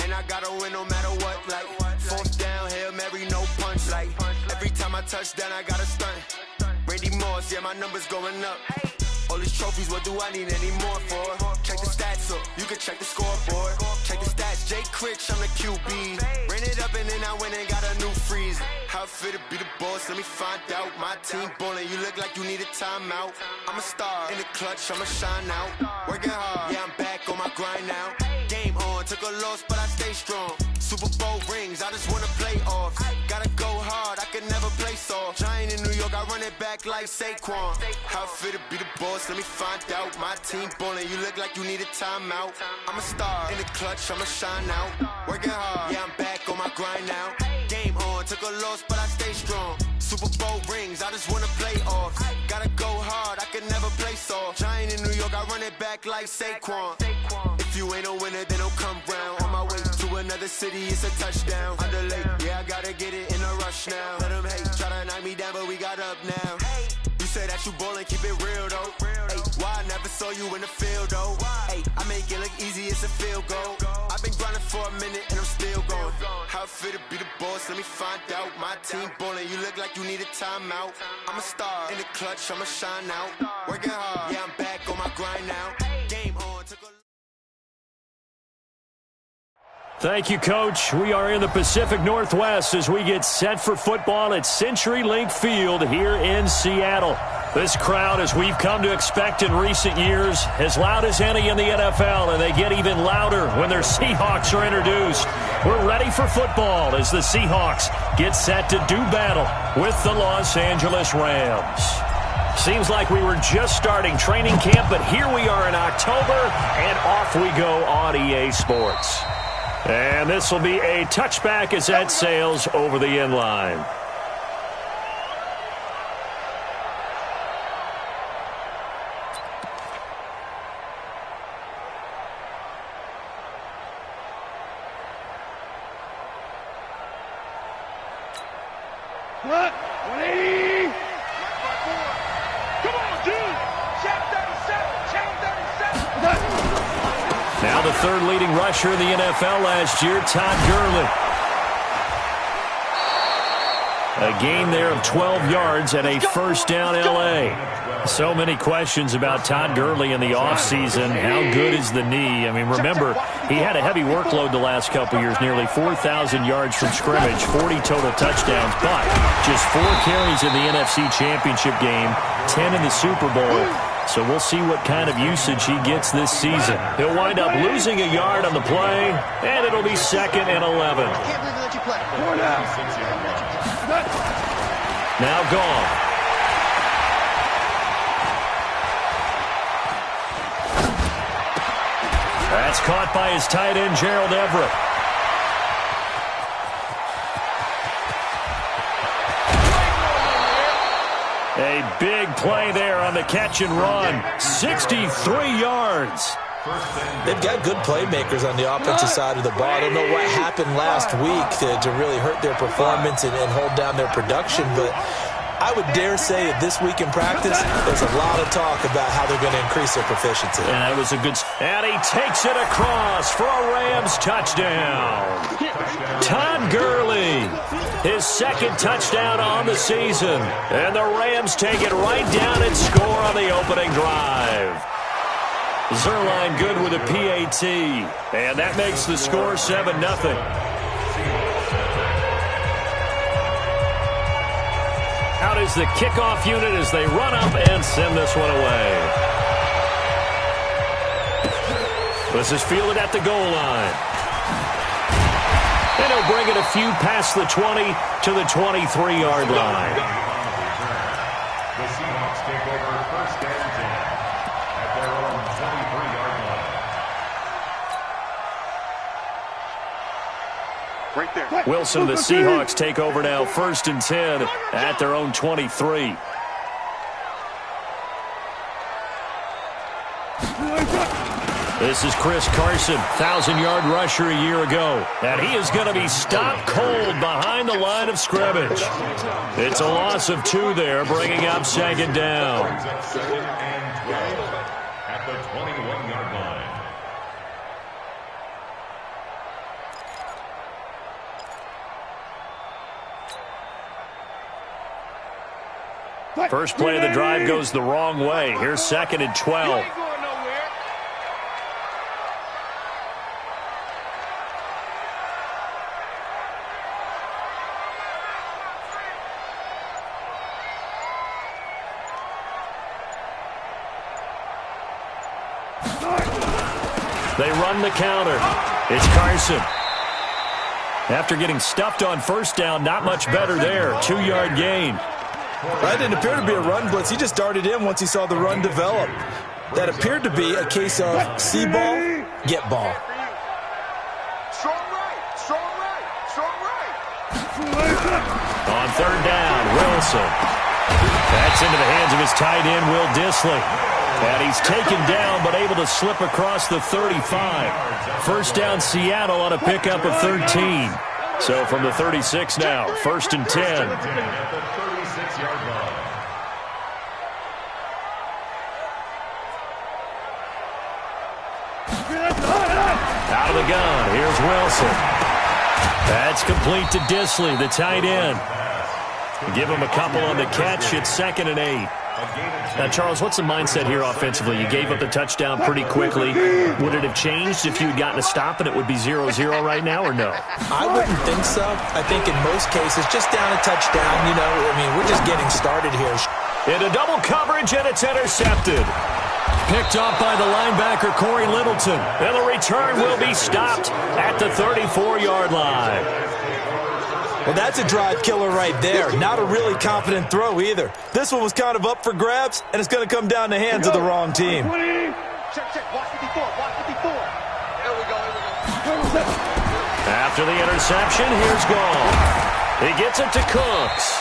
And I gotta win no matter what, like fourth down, Hail Mary, no punch. Like every time I touch down, I gotta stunt. Randy Moss, yeah, my numbers going up. All these trophies, what do I need any more for? Check the stats up, you can check the scoreboard. Check the stats, Jake Critch, I'm the QB. Ran it up and then I went and got a new freeze. How it fit to be the boss, let me find out. My team ballin', you look like you need a timeout. I'm a star in the clutch, I'ma shine out. Working hard, yeah, I'm back on my grind now. Game on, took a loss, but I stay strong. Super Bowl rings, I just wanna play off. Gotta go hard, I could never play soft. Giant in New York, I run it back like Saquon. How it fit to be the boss, let me find out. My team ballin', you look like you need a timeout. I'm a star in the clutch, I'ma shine out. Working hard, yeah, I'm back on my grind now. Game on, took a loss, but I stay strong. Super Bowl rings, I just wanna play off. Gotta go hard, I could never play soft. Giant in New York, I run it back like Saquon. If you ain't a winner, then don't come round. On my way to another city, it's a touchdown. Underlay, yeah, I gotta get it in a rush now. Let them hate, try to knock me down, but we got up now. You say that you ballin', keep it real though. Hey, why I never saw you in the field though? Hey, I make it look easy, it's a field goal. I've been grinding for a minute and I'm still going. How it fit to be the boss, let me find out. My team ballin', you look like you need a timeout. I'm a star in the clutch, I'ma shine out. Working hard, yeah, I'm back on my grind now. Game on, took a... Thank you, Coach. We are in the Pacific Northwest as we get set for football at CenturyLink Field here in Seattle. This crowd, as we've come to expect in recent years, as loud as any in the NFL, and they get even louder when their Seahawks are introduced. We're ready for football as the Seahawks get set to do battle with the Los Angeles Rams. Seems like we were just starting training camp, but here we are in October, and off we go on EA Sports. And this will be a touchback as that sails over the end line. What? 180! Come on, dude! Check 37! Check 37! Now the third leading rusher in the NFL last year, Todd Gurley. A gain there of 12 yards and a first down L.A. So many questions about Todd Gurley in the offseason. How good is the knee? I mean, remember, he had a heavy workload the last couple years, nearly 4,000 yards from scrimmage, 40 total touchdowns, but just 4 carries in the NFC Championship game, 10 in the Super Bowl. So we'll see what kind of usage he gets this season. He'll wind up losing a yard on the play, and it'll be 2nd and 11. Can't believe they let you play. Now gone. That's caught by his tight end, Gerald Everett. A big play there on the catch and run. 63 yards. They've got good playmakers on the offensive side of the ball. I don't know what happened last week to really hurt their performance and hold down their production, but I would dare say that this week in practice, there's a lot of talk about how they're going to increase their proficiency. And that was a good... And he takes it across for a Rams touchdown. Todd Gurley, his 2nd touchdown on the season. And the Rams take it right down and score on the opening drive. Zerline good with a PAT. And that makes the score 7-0. Out is the kickoff unit as they run up and send this one away. This is fielded at the goal line. And he'll bring it a few past the 20 to the 23-yard line. The Seahawks take over 1st and 10 at their own 23-yard line. Right there. Wilson, the Seahawks take over now 1st and 10 at their own 23. This is Chris Carson, 1,000-yard rusher a year ago. And he is going to be stopped cold behind the line of scrimmage. It's a loss of 2 there, bringing up second down. Second and 12 at the 21-yard line. First play of the drive goes the wrong way. Here's second and 12. They run the counter. It's Carson. After getting stuffed on first down, not much better there. 2-yard gain. That didn't appear to be a run blitz. He just darted in once he saw the run develop. That appeared to be a case of see ball, get ball. Strong right, strong right, strong right. On third down, Wilson. That's into the hands of his tight end, Will Dissly. And he's taken down, but able to slip across the 35. First down, Seattle on a pickup of 13. So from the 36 now, first and 10. At the 36-yard line. Out of the gun, here's Wilson. That's complete to Dissly, the tight end. Give him a couple on the catch. It's second and 8. Now, Charles, what's the mindset here offensively? You gave up the touchdown pretty quickly. Would it have changed if you had gotten a stop and it would be 0-0 right now, or no? I wouldn't think so. I think in most cases, just down a touchdown, you know, I mean, we're just getting started here. Into double coverage, and it's intercepted. Picked off by the linebacker, Corey Littleton. And the return will be stopped at the 34-yard line. Well, that's a drive killer right there. Not a really confident throw either. This one was kind of up for grabs, and it's going to come down the hands of the wrong team. Check, check. Watch 54, watch 54. There we go, here we go. After the interception, here's Gall. He gets it to Cooks.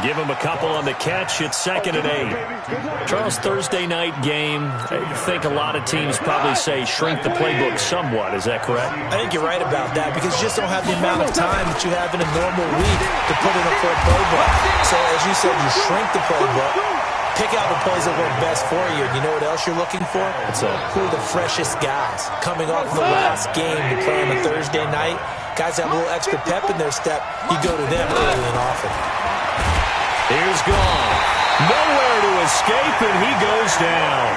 Give him a couple on the catch. It's second and 8. Charles, Thursday night game. I think a lot of teams probably say shrink the playbook somewhat. Is that correct? I think you're right about that because you just don't have the amount of time that you have in a normal week to put in a full playbook. So, as you said, you shrink the playbook, pick out the plays that work best for you. And you know what else you're looking for? Who are the freshest guys coming off the last game to play on a Thursday night? Guys have a little extra pep in their step. You go to them early and often. Here's Gall. Nowhere to escape, and he goes down.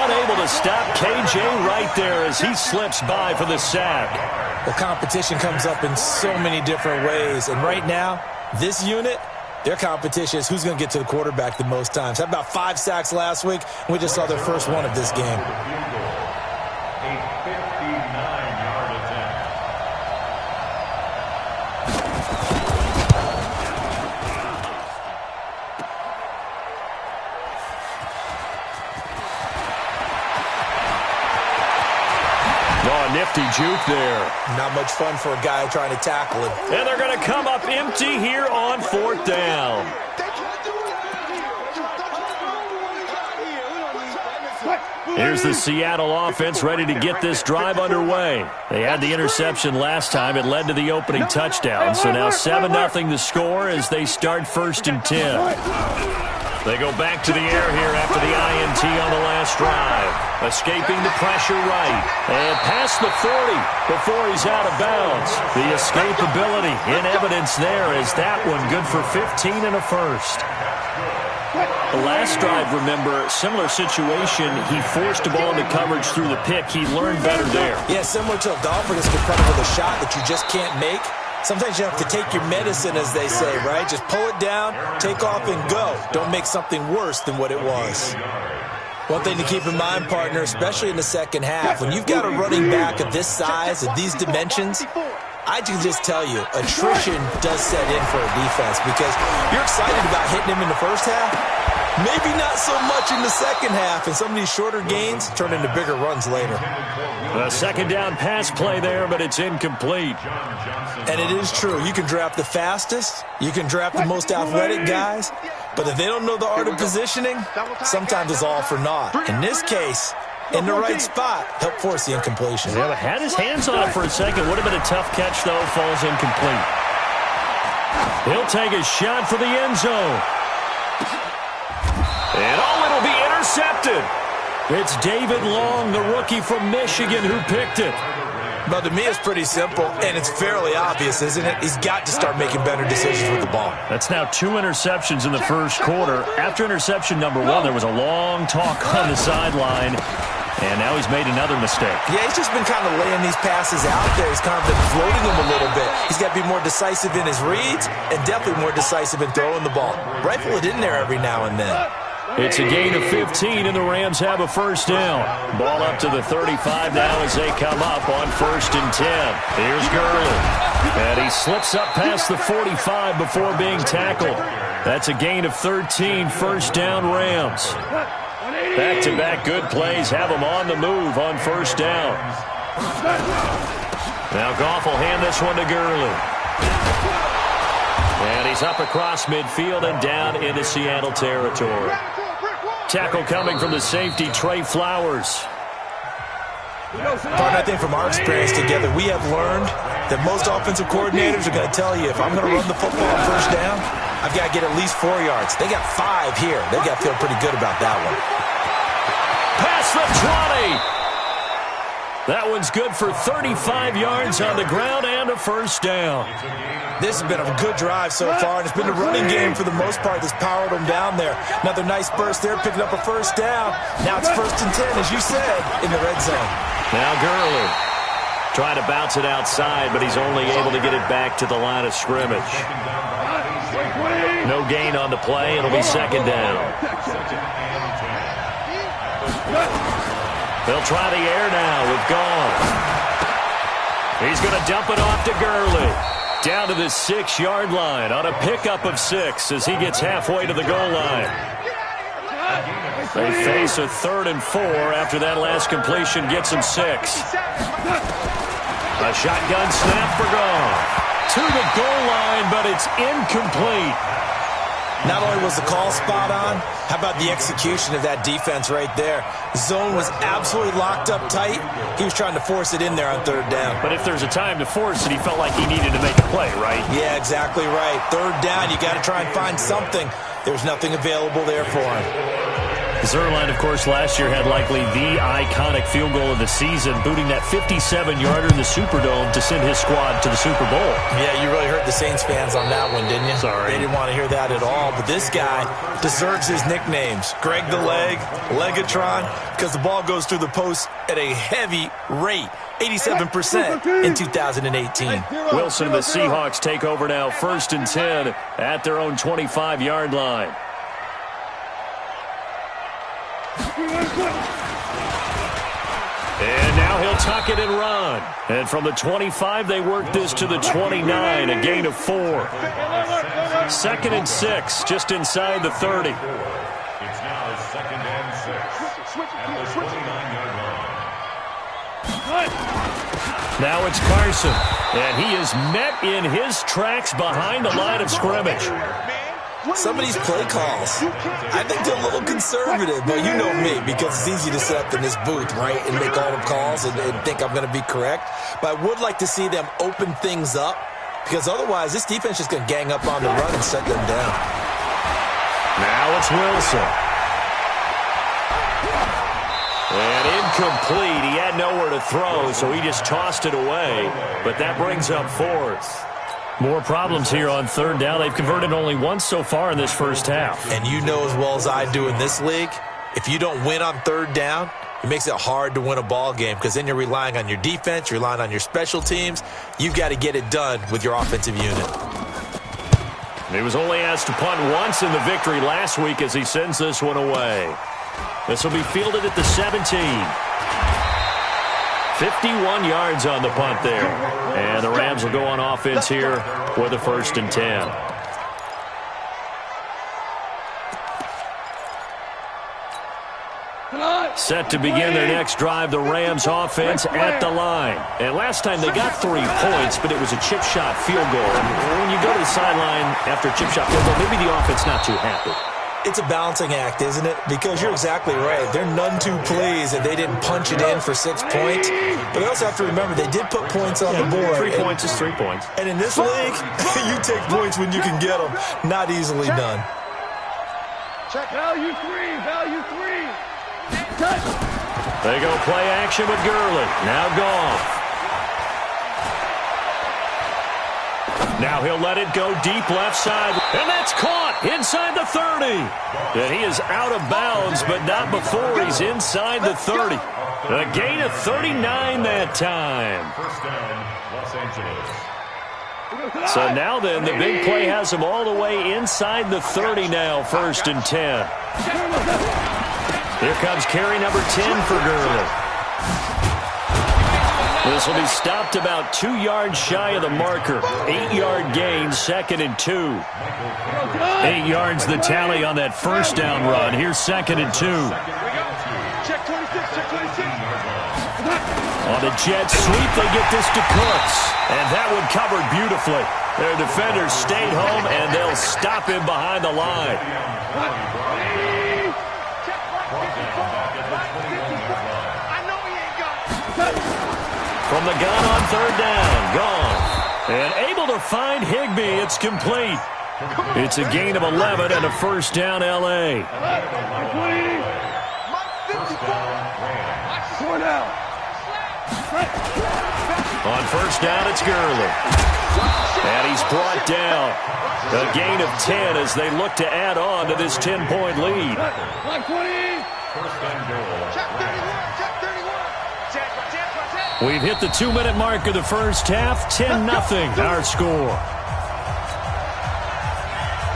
Unable to stop KJ right there as he slips by for the sack. Well, competition comes up in so many different ways. And right now, this unit, their competition is who's going to get to the quarterback the most times. Had about 5 sacks last week, and we just saw their first one of this game. A 59-yard attempt. Nifty juke there. Not much fun for a guy trying to tackle him. And they're going to come up empty here on fourth down. Here's the Seattle offense ready to get this drive underway. They had the interception last time. It led to the opening touchdown. So now 7-0 the score as they start first and 10. They go back to the air here after the INT on the last drive. Escaping the pressure right. And past the 40 before he's out of bounds. The escapability in evidence there as that one good for 15 and a first. The last drive, remember, similar situation. He forced the ball into coverage through the pick. He learned better there. Yeah, similar to a golfer that's confronted with a shot that you just can't make. Sometimes you have to take your medicine, as they say, right? Just pull it down, take off, and go. Don't make something worse than what it was. One thing to keep in mind, partner, especially in the second half, when you've got a running back of this size, of these dimensions, I can just tell you, attrition does set in for a defense because you're excited about hitting him in the first half. Maybe not so much in the second half, and some of these shorter gains turn into bigger runs later. A second down pass play there, but it's incomplete. And it is true. You can draft the fastest. You can draft the most athletic guys. But if they don't know the art of positioning, sometimes it's all for naught. In this case, in the right spot, helped force the incompletion. Yeah, had his hands on it for a second. Would have been a tough catch, though. Falls incomplete. He'll take a shot for the end zone. And it'll be intercepted. It's David Long, the rookie from Michigan, who picked it. Well, to me, it's pretty simple, and it's fairly obvious, isn't it? He's got to start making better decisions with the ball. That's now 2 interceptions in the first quarter. After interception number 1, there was a long talk on the sideline, and now he's made another mistake. Yeah, he's just been kind of laying these passes out there. He's kind of been floating them a little bit. He's got to be more decisive in his reads and definitely more decisive in throwing the ball. Rifle it in there every now and then. It's a gain of 15, and the Rams have a first down. Ball up to the 35 now as they come up on 1st and 10. Here's Gurley. And he slips up past the 45 before being tackled. That's a gain of 13, first down Rams. Back-to-back good plays have them on the move on 1st down. Now Goff will hand this one to Gurley. And he's up across midfield and down into Seattle territory. Tackle coming from the safety, Trey Flowers. Partner, I think from our experience together, we have learned that most offensive coordinators are going to tell you, if I'm going to run the football on 1st down, I've got to get at least 4 yards. They got 5 here. They've got to feel pretty good about that one. Past the 20. That one's good for 35 yards on the ground and a first down. This has been a good drive so far, and it's been the running game for the most part that's powered them down there. Another nice burst there, picking up a first down. Now it's 1st and 10, as you said, in the red zone. Now Gurley trying to bounce it outside, but he's only able to get it back to the line of scrimmage. No gain on the play. It'll be 2nd down. They'll try the air now with Goff. He's going to dump it off to Gurley. Down to the 6-yard line on a pickup of 6 as he gets halfway to the goal line. They face a 3rd and 4 after that last completion gets him 6. A shotgun snap for Goff. To the goal line, but it's incomplete. Not only was the call spot on, how about the execution of that defense right there? Zone was absolutely locked up tight. He was trying to force it in there on 3rd down. But if there's a time to force it, he felt like he needed to make a play, right? Yeah, exactly right. 3rd down, you got to try and find something. There's nothing available there for him. Zerline, of course, last year had likely the iconic field goal of the season, booting that 57-yarder in the Superdome to send his squad to the Super Bowl. Yeah, you really hurt the Saints fans on that one, didn't you? Sorry. They didn't want to hear that at all. But this guy deserves his nicknames. Greg the Leg, Legatron, because the ball goes through the post at a heavy rate. 87% in 2018. Wilson and the Seahawks take over now, 1st and 10 at their own 25-yard line. And now he'll tuck it and run. And from the 25, they work this to the 29, a gain of 4. 2nd and 6, just inside the 30. It's now 2nd and 6 at the 29-yard line. Now it's Carson, and he is met in his tracks behind the line of scrimmage. Some of these play calls, I think they're a little conservative, but you know me, because it's easy to sit up in this booth, right, and make all the calls and think I'm going to be correct. But I would like to see them open things up, because otherwise this defense is just going to gang up on the run and shut them down. Now it's Wilson. And incomplete. He had nowhere to throw, so he just tossed it away. But that brings up 4th. More problems here on 3rd down. They've converted only once so far in this first half. And you know as well as I do in this league, if you don't win on 3rd down, it makes it hard to win a ball game, because then you're relying on your defense, you're relying on your special teams. You've got to get it done with your offensive unit. He was only asked to punt once in the victory last week as he sends this one away. This will be fielded at the 17. 51 yards on the punt there. And the Rams will go on offense here with a 1st and 10. Set to begin their next drive, the Rams offense at the line. And last time they got 3 points, but it was a chip shot field goal. And when you go to the sideline after a chip shot field goal, maybe the offense not too happy. It's a balancing act, isn't it? Because you're exactly right. They're none too pleased that they didn't punch it in for 6 points. But they also have to remember they did put points on the board. 3 points is 3 points. And in this league, you take points when you can get them. Not easily done. Check. Value three. Touch. They go play action with Gurley. Now gone. Now he'll let it go deep left side. And that's caught inside the 30. And he is out of bounds, but not before he's inside the 30. A gain of 39 that time. First down, Los Angeles. So now then, the big play has him all the way inside the 30 now, 1st and 10. Here comes carry number 10 for Gurley. This will be stopped about 2 yards shy of the marker. 8-yard gain, 2nd and 2. 8 yards the tally on that first down run. Here's 2nd and 2. Check 26. On the jet sweep, they get this to Cooks. And that one covered beautifully. Their defenders stayed home, and they'll stop him behind the line. From the gun on 3rd down, gone. And able to find Higbee, it's complete. It's a gain of 11 and a 1st down, L.A. On 1st down, it's Gurley. And he's brought down. A gain of 10 as they look to add on to this 10-point lead. We've hit the 2-minute mark of the first half. 10-0, our score.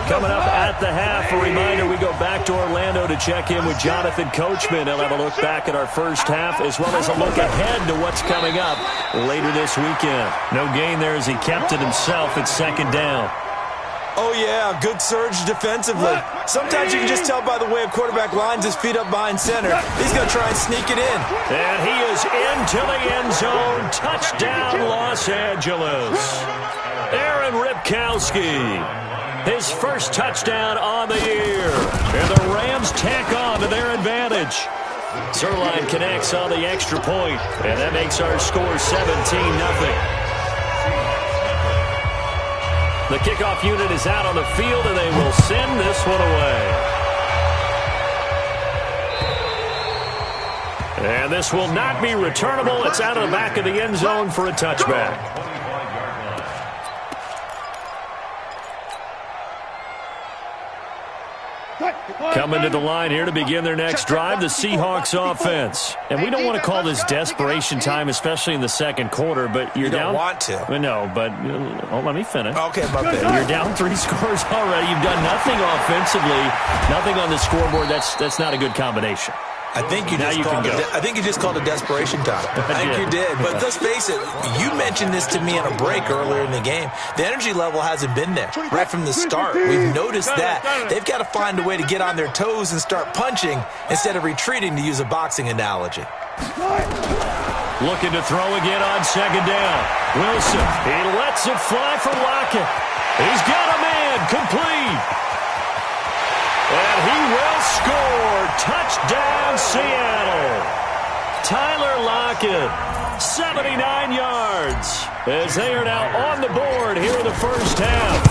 Coming up at the half, a reminder, we go back to Orlando to check in with Jonathan Coachman. He'll have a look back at our first half as well as a look ahead to what's coming up later this weekend. No gain there as he kept it himself at 2nd down. Oh, yeah, good surge defensively. Sometimes you can just tell by the way a quarterback lines his feet up behind center. He's going to try and sneak it in. And he is into the end zone. Touchdown, Los Angeles. Aaron Ripkowski. His first touchdown on the year. And the Rams tack on to their advantage. Zerline connects on the extra point. And that makes our score 17-0. The kickoff unit is out on the field, and they will send this one away. And this will not be returnable. It's out of the back of the end zone for a touchback. Coming to the line here to begin their next drive, the Seahawks offense. And we don't want to call this desperation time, especially in the second quarter, but you're down. You don't want to. No, but let me finish. Okay, my bad. You're down 3 scores already. You've done nothing offensively, nothing on the scoreboard. That's not a good combination. I think you just called it desperation time. I think you did. But let's face it, you mentioned this to me on a break earlier in the game. The energy level hasn't been there right from the start. We've noticed that. They've got to find a way to get on their toes and start punching instead of retreating, to use a boxing analogy. Looking to throw again on 2nd down. Wilson, he lets it fly for Lockett. He's got a man, complete. And he will score. Touchdown, Seattle. Tyler Lockett, 79 yards, as they are now on the board here in the first half.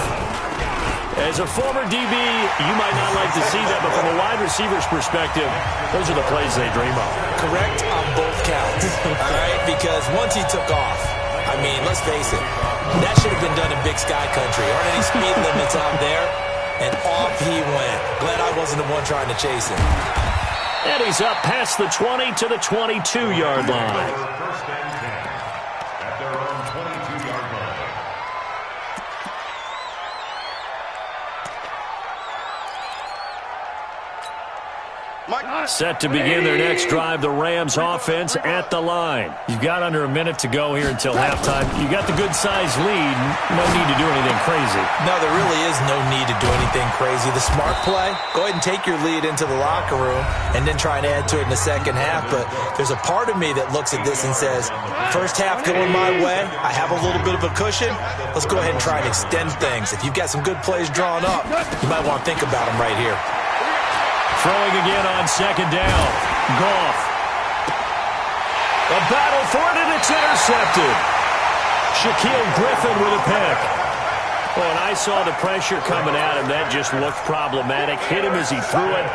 As a former DB, you might not like to see that, but from a wide receiver's perspective, those are the plays they dream of. Correct on both counts, all right? Because once he took off, I mean, let's face it, that should have been done in Big Sky Country. Aren't any speed limits out there? And off he went. Glad I wasn't the one trying to chase him. And he's up past the 20 to the 22-yard line. First and 10 at their own 22-yard line. Set to begin their next drive, the Rams offense at the line. You've got under a minute to go here until halftime. You got the good-sized lead. No need to do anything crazy. No, there really is no need to do anything crazy. The smart play, go ahead and take your lead into the locker room and then try and add to it in the second half. But there's a part of me that looks at this and says, first half going my way, I have a little bit of a cushion. Let's go ahead and try and extend things. If you've got some good plays drawn up, you might want to think about them right here. Throwing again on second down. Goff. A battle for it, and it's intercepted. Shaquille Griffin with a pick. Well, and I saw the pressure coming at him. That just looked problematic. Hit him as he threw it,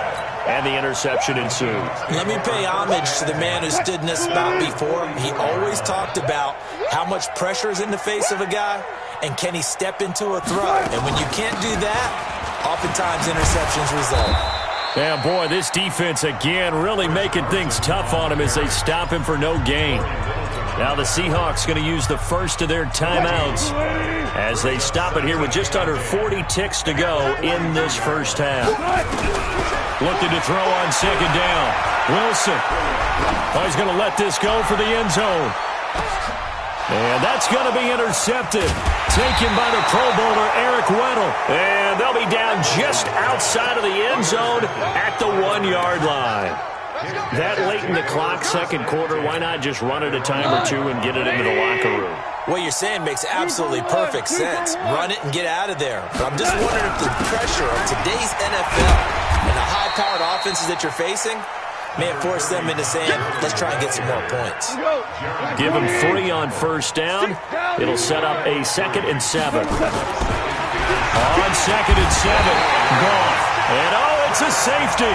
and the interception ensued. Let me pay homage to the man who stood in this spot before. He always talked about how much pressure is in the face of a guy, and can he step into a throw. And when you can't do that, oftentimes interceptions result. Yeah, boy, this defense again really making things tough on him as they stop him for no gain. Now the Seahawks going to use the first of their timeouts as they stop it here with just under 40 ticks to go in this first half. Looking to throw on second down. Wilson. Oh, he's going to let this go for the end zone. And that's going to be intercepted. Taken by the Pro Bowler, Eric Weddle. And they'll be down just outside of the end zone at the 1-yard line. That late in the clock, second quarter, why not just run it a time or two and get it into the locker room? What you're saying makes absolutely perfect sense. Run it and get out of there. But I'm just wondering if the pressure of today's NFL and the high-powered offenses that you're facing may have forced them into saying, let's try and get some more points. Give them 3 on first down. It'll set up a 2nd and 7. On 2nd and 7, Goff. And oh, it's a safety.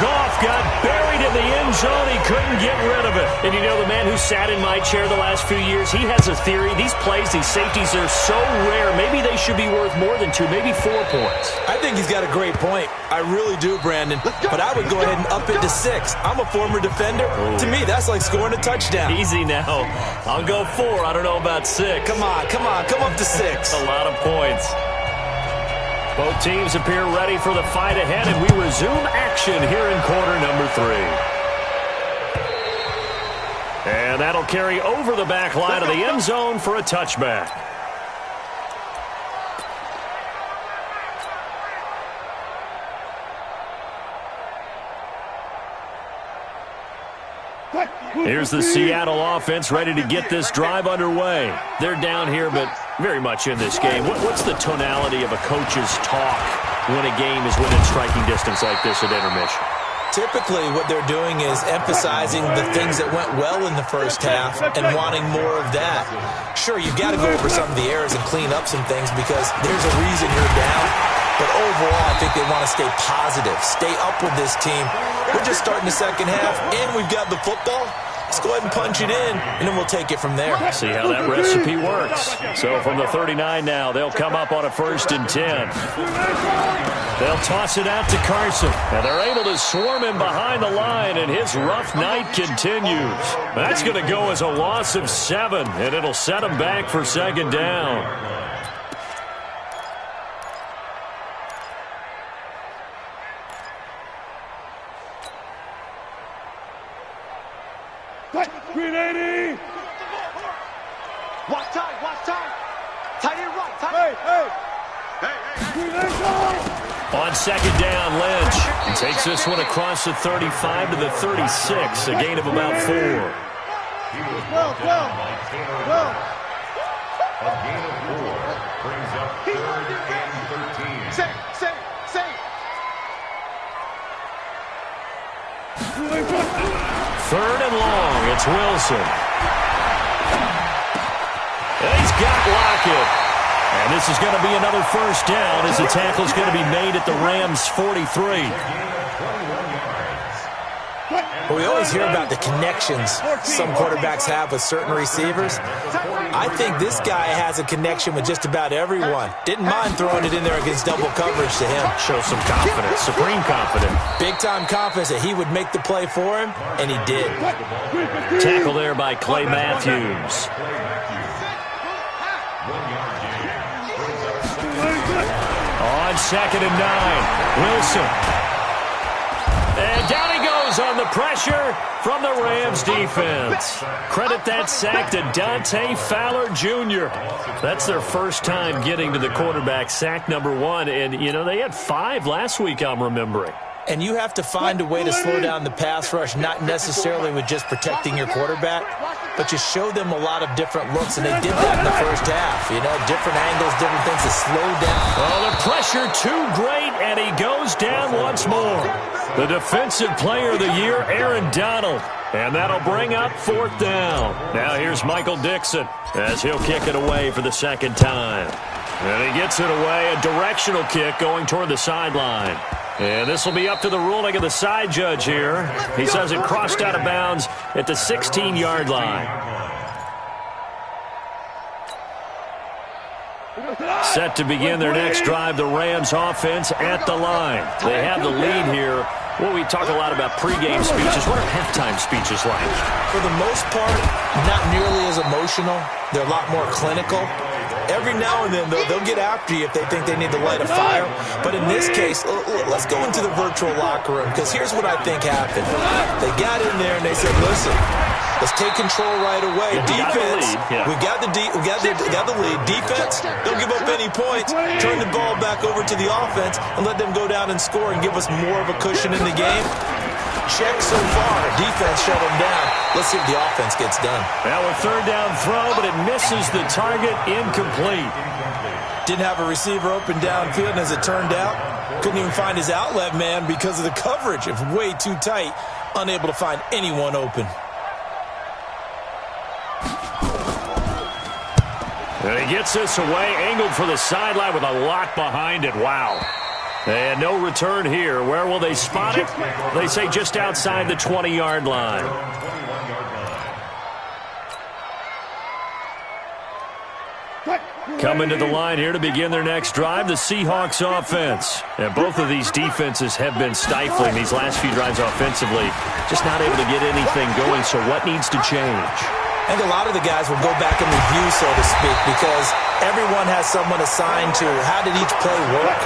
Goff got buried in the end zone. He couldn't get rid of it. And you know, the man who sat in my chair the last few years, he has a theory. These plays, these safeties, they're so rare. Maybe they should be worth more than 2, maybe 4 points. I think he's got a great point. I really do, Brandon. But I would go ahead and up it to 6. I'm a former defender. Ooh. To me, that's like scoring a touchdown. Easy now. I'll go 4. I don't know about 6. Come on. Come up to 6. A lot of points. Both teams appear ready for the fight ahead, and we resume action here in quarter number 3. And that'll carry over the back line of the end zone for a touchback. Here's the Seattle offense ready to get this drive underway. They're down here, but very much in this game. What's the tonality of a coach's talk when a game is within striking distance like this at intermission? Typically, what they're doing is emphasizing the things that went well in the first half and wanting more of that. Sure, you've got to go over some of the errors and clean up some things because there's a reason you're down. But overall, I think they want to stay positive, stay up with this team. We're just starting the second half, and we've got the football. Let's go ahead and punch it in, and then we'll take it from there. See how that recipe works. So from the 39 now, they'll come up on a 1st and 10. They'll toss it out to Carson, and they're able to swarm him behind the line, and his rough night continues. That's going to go as a loss of 7, and it'll set him back for 2nd down. Green 80! Watch time! Tight end right! Hey! On 2nd down, Lynch takes this one across the 35 to the 36, a gain of about 4. Well. A gain of 4 brings up 3rd and 13. Safe! 3rd and long, it's Wilson. And he's got Lockett. And this is going to be another 1st down as the tackle's going to be made at the Rams' 43. Well, we always hear about the connections some quarterbacks have with certain receivers. I think this guy has a connection with just about everyone. Didn't mind throwing it in there against double coverage to him. Shows some confidence, supreme confidence. Big-time confidence that he would make the play for him, and he did. Tackle there by Clay Matthews. On 2nd and 9, Wilson. And down he goes on the pressure from the Rams defense. Credit that sack to Dante Fowler Jr. That's their first time getting to the quarterback, sack number 1. And, you know, they had 5 last week, I'm remembering. And you have to find a way to slow down the pass rush, not necessarily with just protecting your quarterback. but you show them a lot of different looks, and they did that in the first half. You know, different angles, different things to slow down. Oh, the pressure too great, and he goes down once more. The Defensive Player of the Year, Aaron Donald. And that'll bring up 4th down. Now here's Michael Dixon as he'll kick it away for the second time. And he gets it away, a directional kick going toward the sideline. And this will be up to the ruling of the side judge here. He says it crossed out of bounds at the 16-yard line. Set to begin their next drive, the Rams offense at the line. They have the lead here. Well, we talk a lot about pregame speeches. What are halftime speeches like? For the most part, not nearly as emotional. They're a lot more clinical. Every now and then, though, they'll get after you if they think they need to light a fire. But in this case, let's go into the virtual locker room, because here's what I think happened. They got in there and they said, listen, let's take control right away. Defense, we got the lead. Defense, don't give up any points. Turn the ball back over to the offense and let them go down and score and give us more of a cushion in the game. Check so far. Defense shut them down. Let's see if the offense gets done. Now a 3rd down throw, but it misses the target, incomplete. Didn't have a receiver open downfield, and as it turned out, couldn't even find his outlet man because of the coverage. It was way too tight, unable to find anyone open. And he gets this away, angled for the sideline with a lot behind it. Wow. And no return here. Where will they spot it? They say just outside the 20-yard line. Coming to the line here to begin their next drive, the Seahawks offense. And both of these defenses have been stifling these last few drives offensively. Just not able to get anything going, so what needs to change? I think a lot of the guys will go back and review, so to speak, because everyone has someone assigned to how did each play work.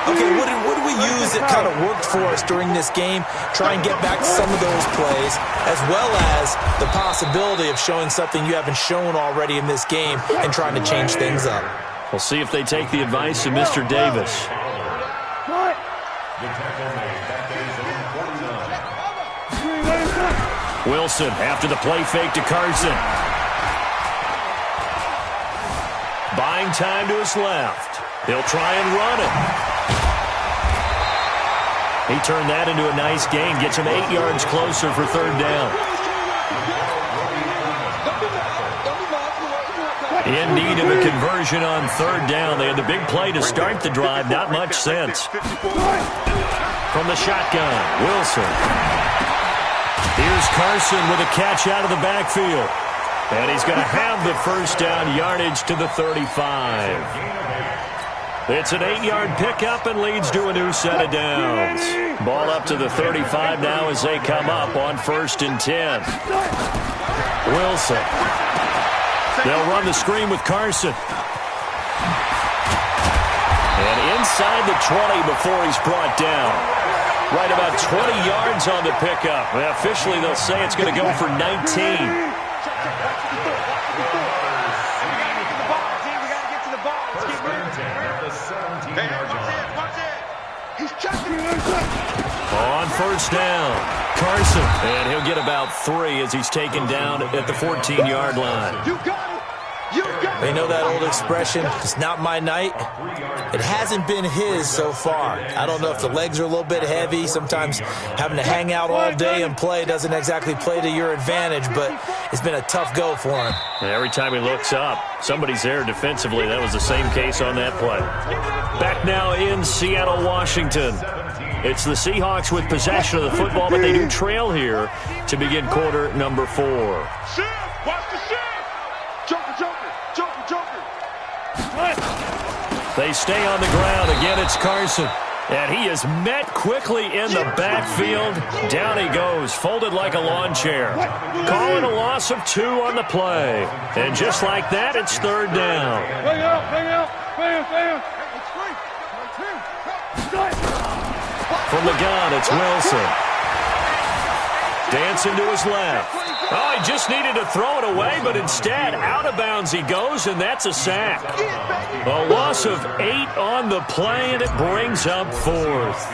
Okay, what did we use that kind of worked for us during this game? Try and get back to some of those plays, as well as the possibility of showing something you haven't shown already in this game and trying to change things up. We'll see if they take the advice of Mr. Davis. Wilson after the play fake to Carson. Buying time to his left. He'll try and run it. He turned that into a nice gain. Gets him 8 yards closer for 3rd down. In need of a conversion on 3rd down. They had the big play to start the drive. Not much sense. From the shotgun, Wilson. Here's Carson with a catch out of the backfield. And he's going to have the 1st down, yardage to the 35. It's an 8-yard pickup and leads to a new set of downs. Ball up to the 35 now as they come up on 1st and 10. Wilson. They'll run the screen with Carson. And inside the 20 before he's brought down. Right about 20 yards on the pickup. Well, officially, they'll say it's going to go for 19. On 1st down, Carson. And he'll get about 3 as he's taken down at the 14-yard line. You got it. You got it. They know that old expression, it's not my night. It hasn't been his so far. I don't know if the legs are a little bit heavy. Sometimes having to hang out all day and play doesn't exactly play to your advantage, but it's been a tough go for him. And every time he looks up, somebody's there defensively. That was the same case on that play. Back now in Seattle, Washington. It's the Seahawks with possession of the football, but they do trail here to begin quarter number 4. Shift. Watch the shift. Joker, joker, joker, joker. They stay on the ground. Again, it's Carson. And he is met quickly in the backfield. Down he goes, folded like a lawn chair. Calling a loss of 2 on the play. And just like that, it's 3rd down. Bring out, bring out, bam, bam. From the gun, it's Wilson. Dancing to his left. Oh, he just needed to throw it away, but instead, out of bounds he goes, and that's a sack. A loss of 8 on the play, and it brings up 4th.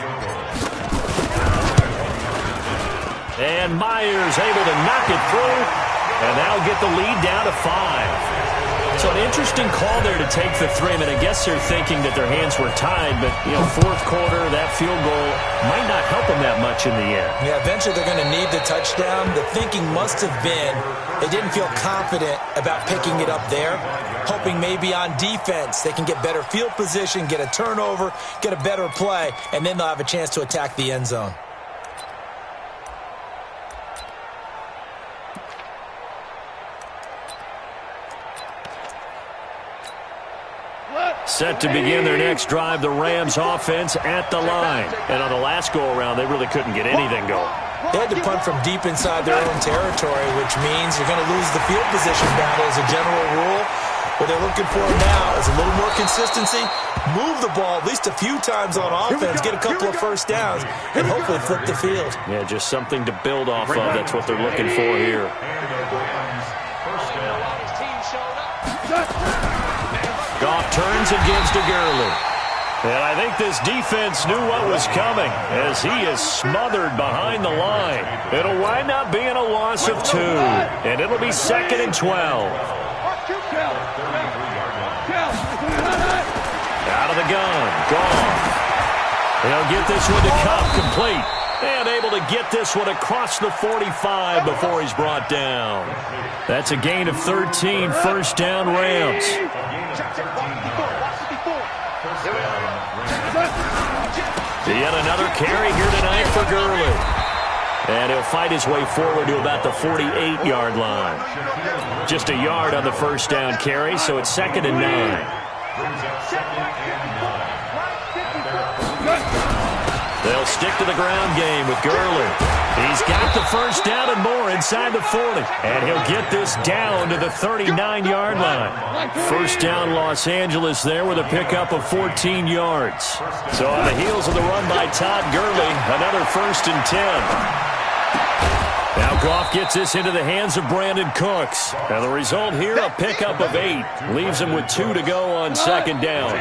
And Myers able to knock it through. and that'll get the lead down to 5. So an interesting call there to take the 3. I mean, I guess they're thinking that their hands were tied, but, you know, fourth quarter, that field goal might not help them that much in the end. Yeah, eventually they're going to need the touchdown. The thinking must have been they didn't feel confident about picking it up there, hoping maybe on defense they can get better field position, get a turnover, get a better play, and then they'll have a chance to attack the end zone. Set to begin their next drive, the Rams offense at the line. And on the last go-around, they really couldn't get anything going. They had to punt from deep inside their own territory, which means you're going to lose the field position battle as a general rule. What they're looking for now is a little more consistency, move the ball at least a few times on offense, get a couple of first downs, and hopefully flip the field. Yeah, just something to build off of. That's what they're looking for here. Goff turns and gives to Gurley. And I think this defense knew what was coming as he is smothered behind the line. It'll wind up being a loss of 2, and it'll be 2nd and 12. Out of the gun, Goff. He'll get this one to Cup, complete. And able to get this one across the 45 before he's brought down. That's a gain of 13, first down Rams. Yet another carry here tonight for Gurley. And he'll fight his way forward to about the 48-yard line. Just a yard on the first down carry, so it's 2nd and 9. They'll stick to the ground game with Gurley. He's got the first down and more inside the 40. And he'll get this down to the 39-yard line. First down Los Angeles there with a pickup of 14 yards. So on the heels of the run by Todd Gurley, another 1st and 10. Now Goff gets this into the hands of Brandon Cooks. And the result here, a pickup of 8. Leaves him with 2 to go on 2nd down.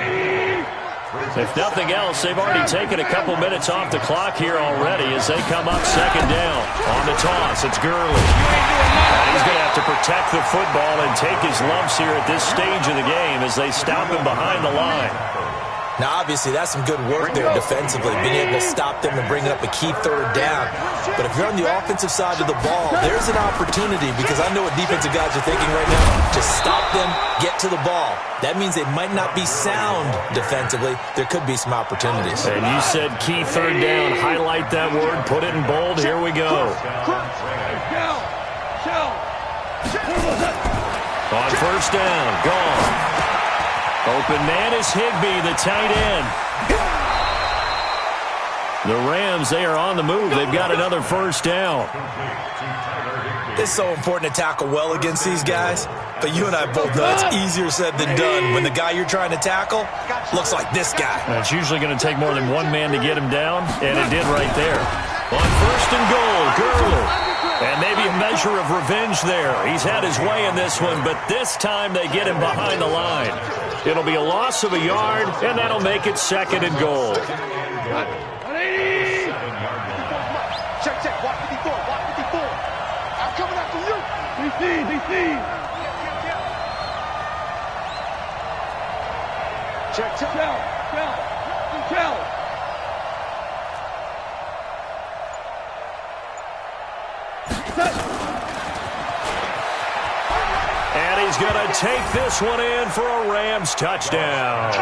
If nothing else, they've already taken a couple minutes off the clock here already as they come up 2nd down. On the toss, it's Gurley. And he's going to have to protect the football and take his lumps here at this stage of the game as they stop him behind the line. Now, obviously, that's some good work there defensively, being able to stop them and bring up a key 3rd down. But if you're on the offensive side of the ball, there's an opportunity because I know what defensive guys are thinking right now. Just stop them, get to the ball. That means they might not be sound defensively. There could be some opportunities. And you said key 3rd down. Highlight that word. Put it in bold. Here we go. On first down, gone. Open man is Higbee, the tight end. The Rams, they are on the move. They've got another first down. It's so important to tackle well against these guys, but you and I both know it's easier said than done when the guy you're trying to tackle looks like this guy. And it's usually going to take more than one man to get him down, and it did right there. On first and goal, Gurley. And maybe a measure of revenge there. He's had his way in this one, but this time they get him behind the line. It'll be a loss of a yard, and that'll make it 2nd and goal. Check, watch 54, watch 54. I'm coming after you. DC. Check. And he's going to take this one in for a Rams touchdown.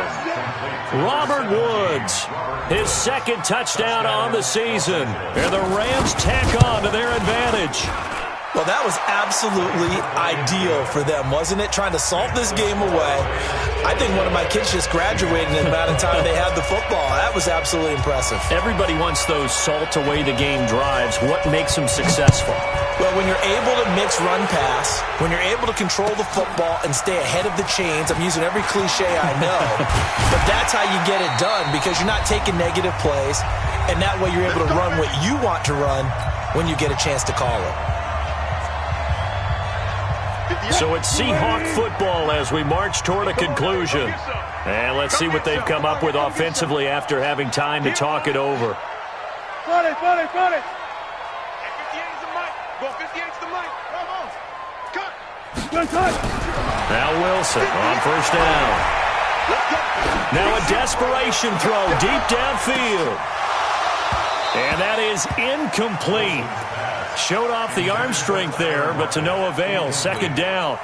Robert Woods, his 2nd touchdown on the season. And the Rams tack on to their advantage. Well, that was absolutely ideal for them, wasn't it? Trying to salt this game away. I think one of my kids just graduated in the amount of time they had the football. That was absolutely impressive. Everybody wants those salt-away-the-game drives. What makes them successful? Well, when you're able to mix run-pass, when you're able to control the football and stay ahead of the chains, I'm using every cliche I know, but that's how you get it done because you're not taking negative plays, and that way you're able to run what you want to run when you get a chance to call it. So it's Seahawk football as we march toward a conclusion. And let's see what they've come up with offensively after having time to talk it over. Run it. Go 58 to the mic. Come on. Now Wilson on first down. Now a desperation throw deep downfield. And that is incomplete. Showed off the arm strength there, but to no avail. Second down.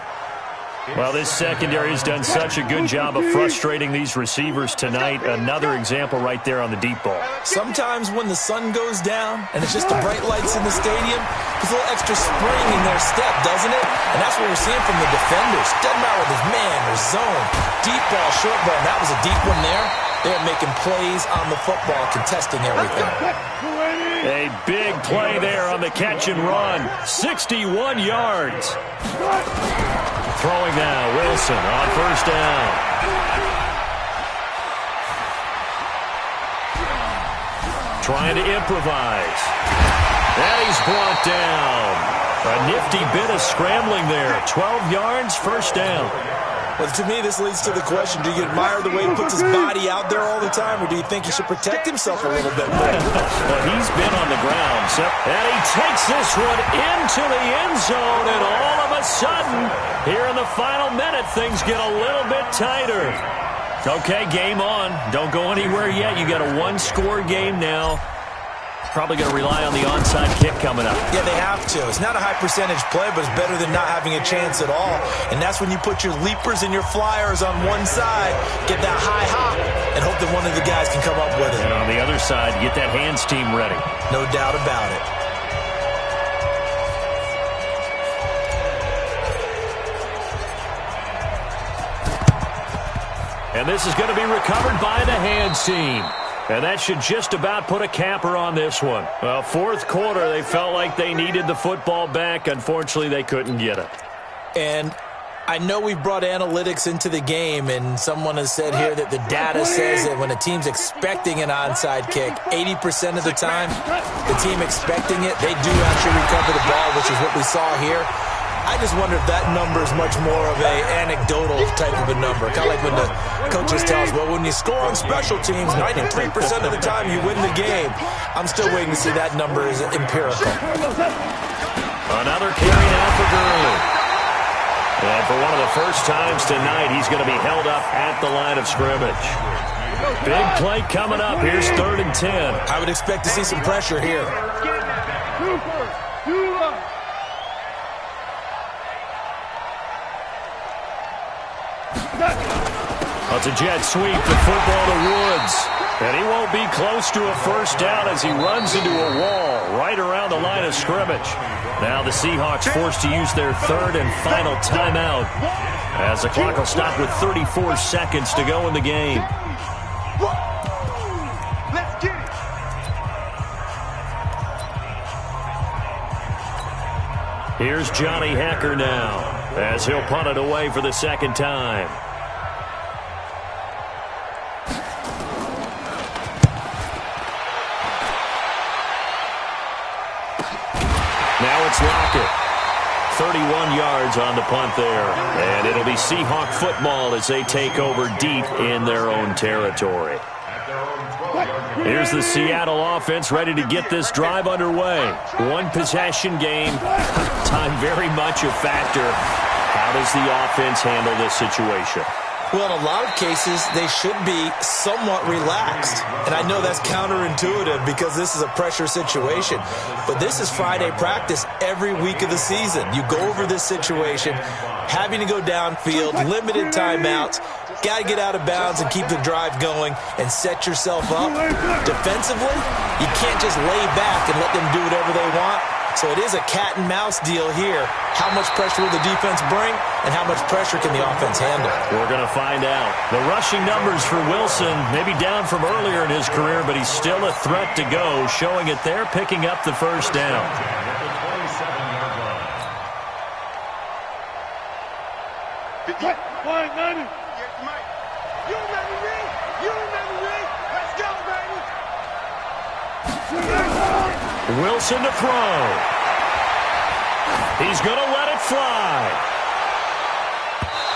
Well, this secondary has done such a good job of frustrating these receivers tonight. Another example right there on the deep ball. Sometimes when the sun goes down and it's just the bright lights in the stadium, there's a little extra spring in their step, doesn't it? And that's what we're seeing from the defenders. Doesn't matter whether it's man or zone. Deep ball, short ball. That was a deep one there. They're making plays on the football, contesting everything. A big play there on the catch and run. 61 yards. Throwing now, Wilson on first down. Trying to improvise. And he's brought down. A nifty bit of scrambling there. 12 yards, first down. Well, to me, this leads to the question, do you admire the way he puts his body out there all the time, or do you think he should protect himself a little bit more? Well, he's been on the ground, and he takes this one into the end zone, and all of a sudden, here in the final minute, things get a little bit tighter. Okay, game on. Don't go anywhere yet. You got a one-score game now. Probably going to rely on the onside kick coming up. Yeah, they have to. It's not a high percentage play, but it's better than not having a chance at all. And that's when you put your leapers and your flyers on one side, get that high hop, and hope that one of the guys can come up with it. And on the other side, get that hands team ready. No doubt about it. And this is going to be recovered by the hands team. And that should just about put a capper on this one. Well, fourth quarter, they felt like they needed the football back. Unfortunately, they couldn't get it. And I know we've brought analytics into the game, and someone has said here that the data says that when a team's expecting an onside kick, 80% of the time, the team expecting it, they do actually recover the ball, which is what we saw here. I just wonder if that number is much more of a anecdotal type of a number. Kind of like when the coaches tell us, well, when you score on special teams, 93% of the time you win the game. I'm still waiting to see that number is empirical. Another carry now for Gurley. And for one of the first times tonight, he's going to be held up at the line of scrimmage. Big play coming up. Here's 3rd and 10. I would expect to see some pressure here. It's a jet sweep, the football to Woods. And he won't be close to a first down as he runs into a wall right around the line of scrimmage. Now the Seahawks forced to use their 3rd and final timeout as the clock will stop with 34 seconds to go in the game. Let's get it. Here's Johnny Hecker now as he'll punt it away for the second time. Now it's Lockett. 31 yards on the punt there. And it'll be Seahawk football as they take over deep in their own territory. Here's the Seattle offense ready to get this drive underway. One possession game. Time very much a factor. How does the offense handle this situation? Well, in a lot of cases, they should be somewhat relaxed. And I know that's counterintuitive because this is a pressure situation. But this is Friday practice every week of the season. You go over this situation, having to go downfield, limited timeouts, got to get out of bounds and keep the drive going and set yourself up. Defensively, you can't just lay back and let them do whatever they want. So it is a cat and mouse deal here. How much pressure will the defense bring, and how much pressure can the offense handle? We're going to find out. The rushing numbers for Wilson, maybe down from earlier in his career, but he's still a threat to go, showing it there, picking up the first down. Wilson to throw. He's going to let it fly.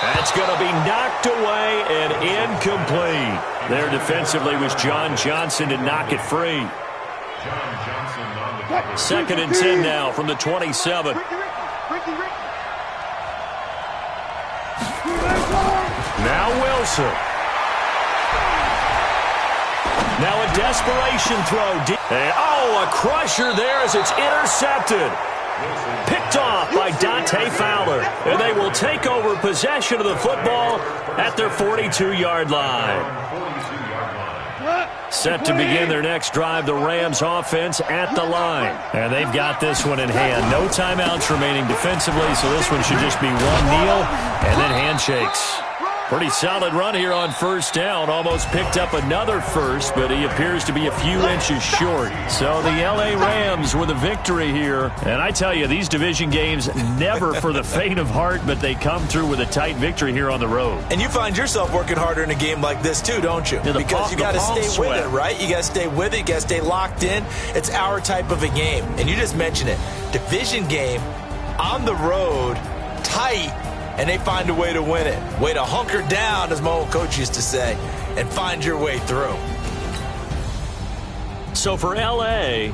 That's going to be knocked away and incomplete. There defensively was John Johnson to knock it free. 2nd and 10 now from the 27. Now Wilson. Now a desperation throw. Oh, a crusher there as it's intercepted. Picked off by Dante Fowler. And they will take over possession of the football at their 42-yard line. Set to begin their next drive, the Rams offense at the line. And they've got this one in hand. No timeouts remaining defensively, so this one should just be one kneel and then handshakes. Pretty solid run here on first down. Almost picked up another first, but he appears to be a few inches short. So the L.A. Rams with a victory here. And I tell you, these division games never for the faint of heart, but they come through with a tight victory here on the road. And you find yourself working harder in a game like this too, don't you? Yeah, because you got to stay with it, right? You got to stay with it. You got to stay locked in. It's our type of a game. And you just mentioned it. Division game, on the road, tight. And they find a way to win it. Way to hunker down, as my old coach used to say, and find your way through. So for L.A.,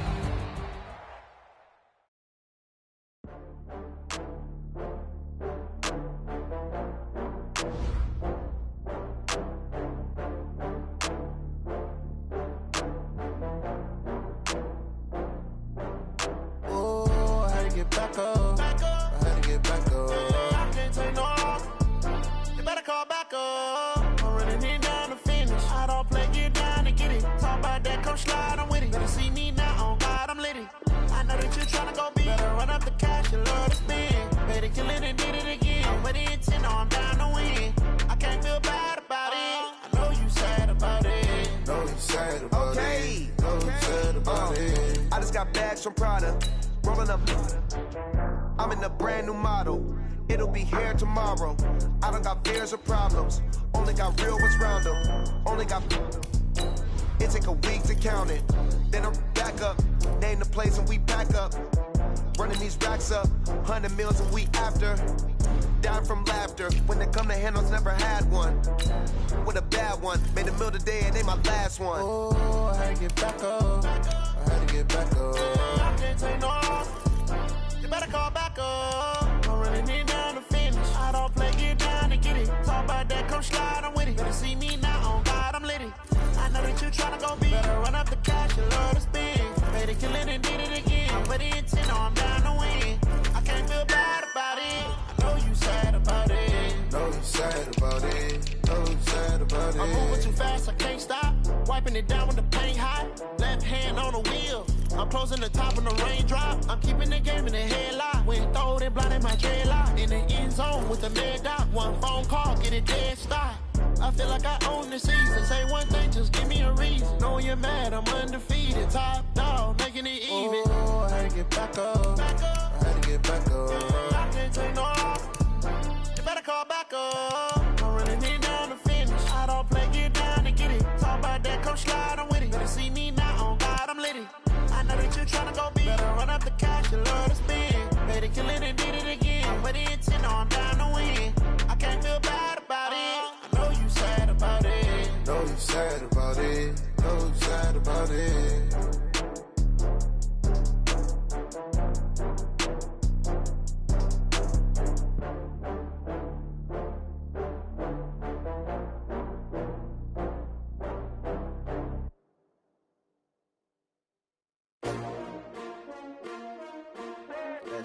Oh, I had to get back up. I had to get back up. Call back up. I'm running it down to finish. I don't play, get down to get it. Talk about that, come slide, I'm with it. Better see me now, on God, I'm lit it. I know that you're trying to go big. Better run up the cash, you love to spend. Better kill it and did it again. I'm with the intent, no, I'm down to win. I can't feel bad about it. I know you sad about it. Know you sad about it. Know you sad about it. I just got bags from Prada. Rolling up. I'm in a brand new model. It'll be here tomorrow. I don't got fears or problems. Only got real ones round them. Only got... It take a week to count it. Then I'm back up. Name the place and we pack up. Running these racks up. 100 meals a week after. Down from laughter. When they come to handles, never had one. With a bad one. Made a meal today and they my last one. Oh, I had to get back up. I had to get back up. I can't take no off. You better call back up. I'm running it down to finish. I don't play, get down to get it. Talk about that, come slide, I'm with it. Better see me now, on God, I'm lit it. I know that you tryna go big. Better run up the cash, you love to spend. Better kill it and did it again. I'm with the intent, no, I'm down to win. I can't feel bad about it. I know you sad about it. Know you sad about it. Know you sad about it. I'm moving too fast, I can't stop. Wiping it down when the paint hot. Left hand on the wheel. I'm closing the top when the raindrop. I'm keeping the game in the headlock. When throw it blind in my dreadlock. In the end zone with the mad dot. One phone call, get it dead stop. I feel like I own the season. Say one thing, just give me a reason. Knowing you're mad, I'm undefeated. Top dog, making it even. Oh, I had to get back up. I had to get back up. I can't take no off. You better call back up. I'm running it down to finish. I don't play, get down to get it. Talk about that, come slide, I'm with it. Better see me now, on God, I'm lit it. I know that you're tryna go big. Better run up the cash, you love to spend. Better kill it and did it again. With the intent, no, I'm down to win. I can't feel bad about it. I know you sad about it. Know you sad about it. Know you sad about it.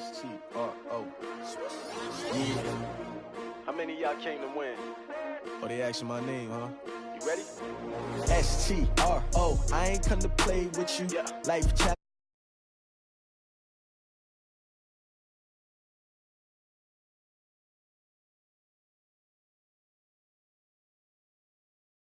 S-T-R-O. Yeah. How many of y'all came to win? Oh, they asking my name, huh? You ready? S-T-R-O. I ain't come to play with you. Yeah. Life chapter.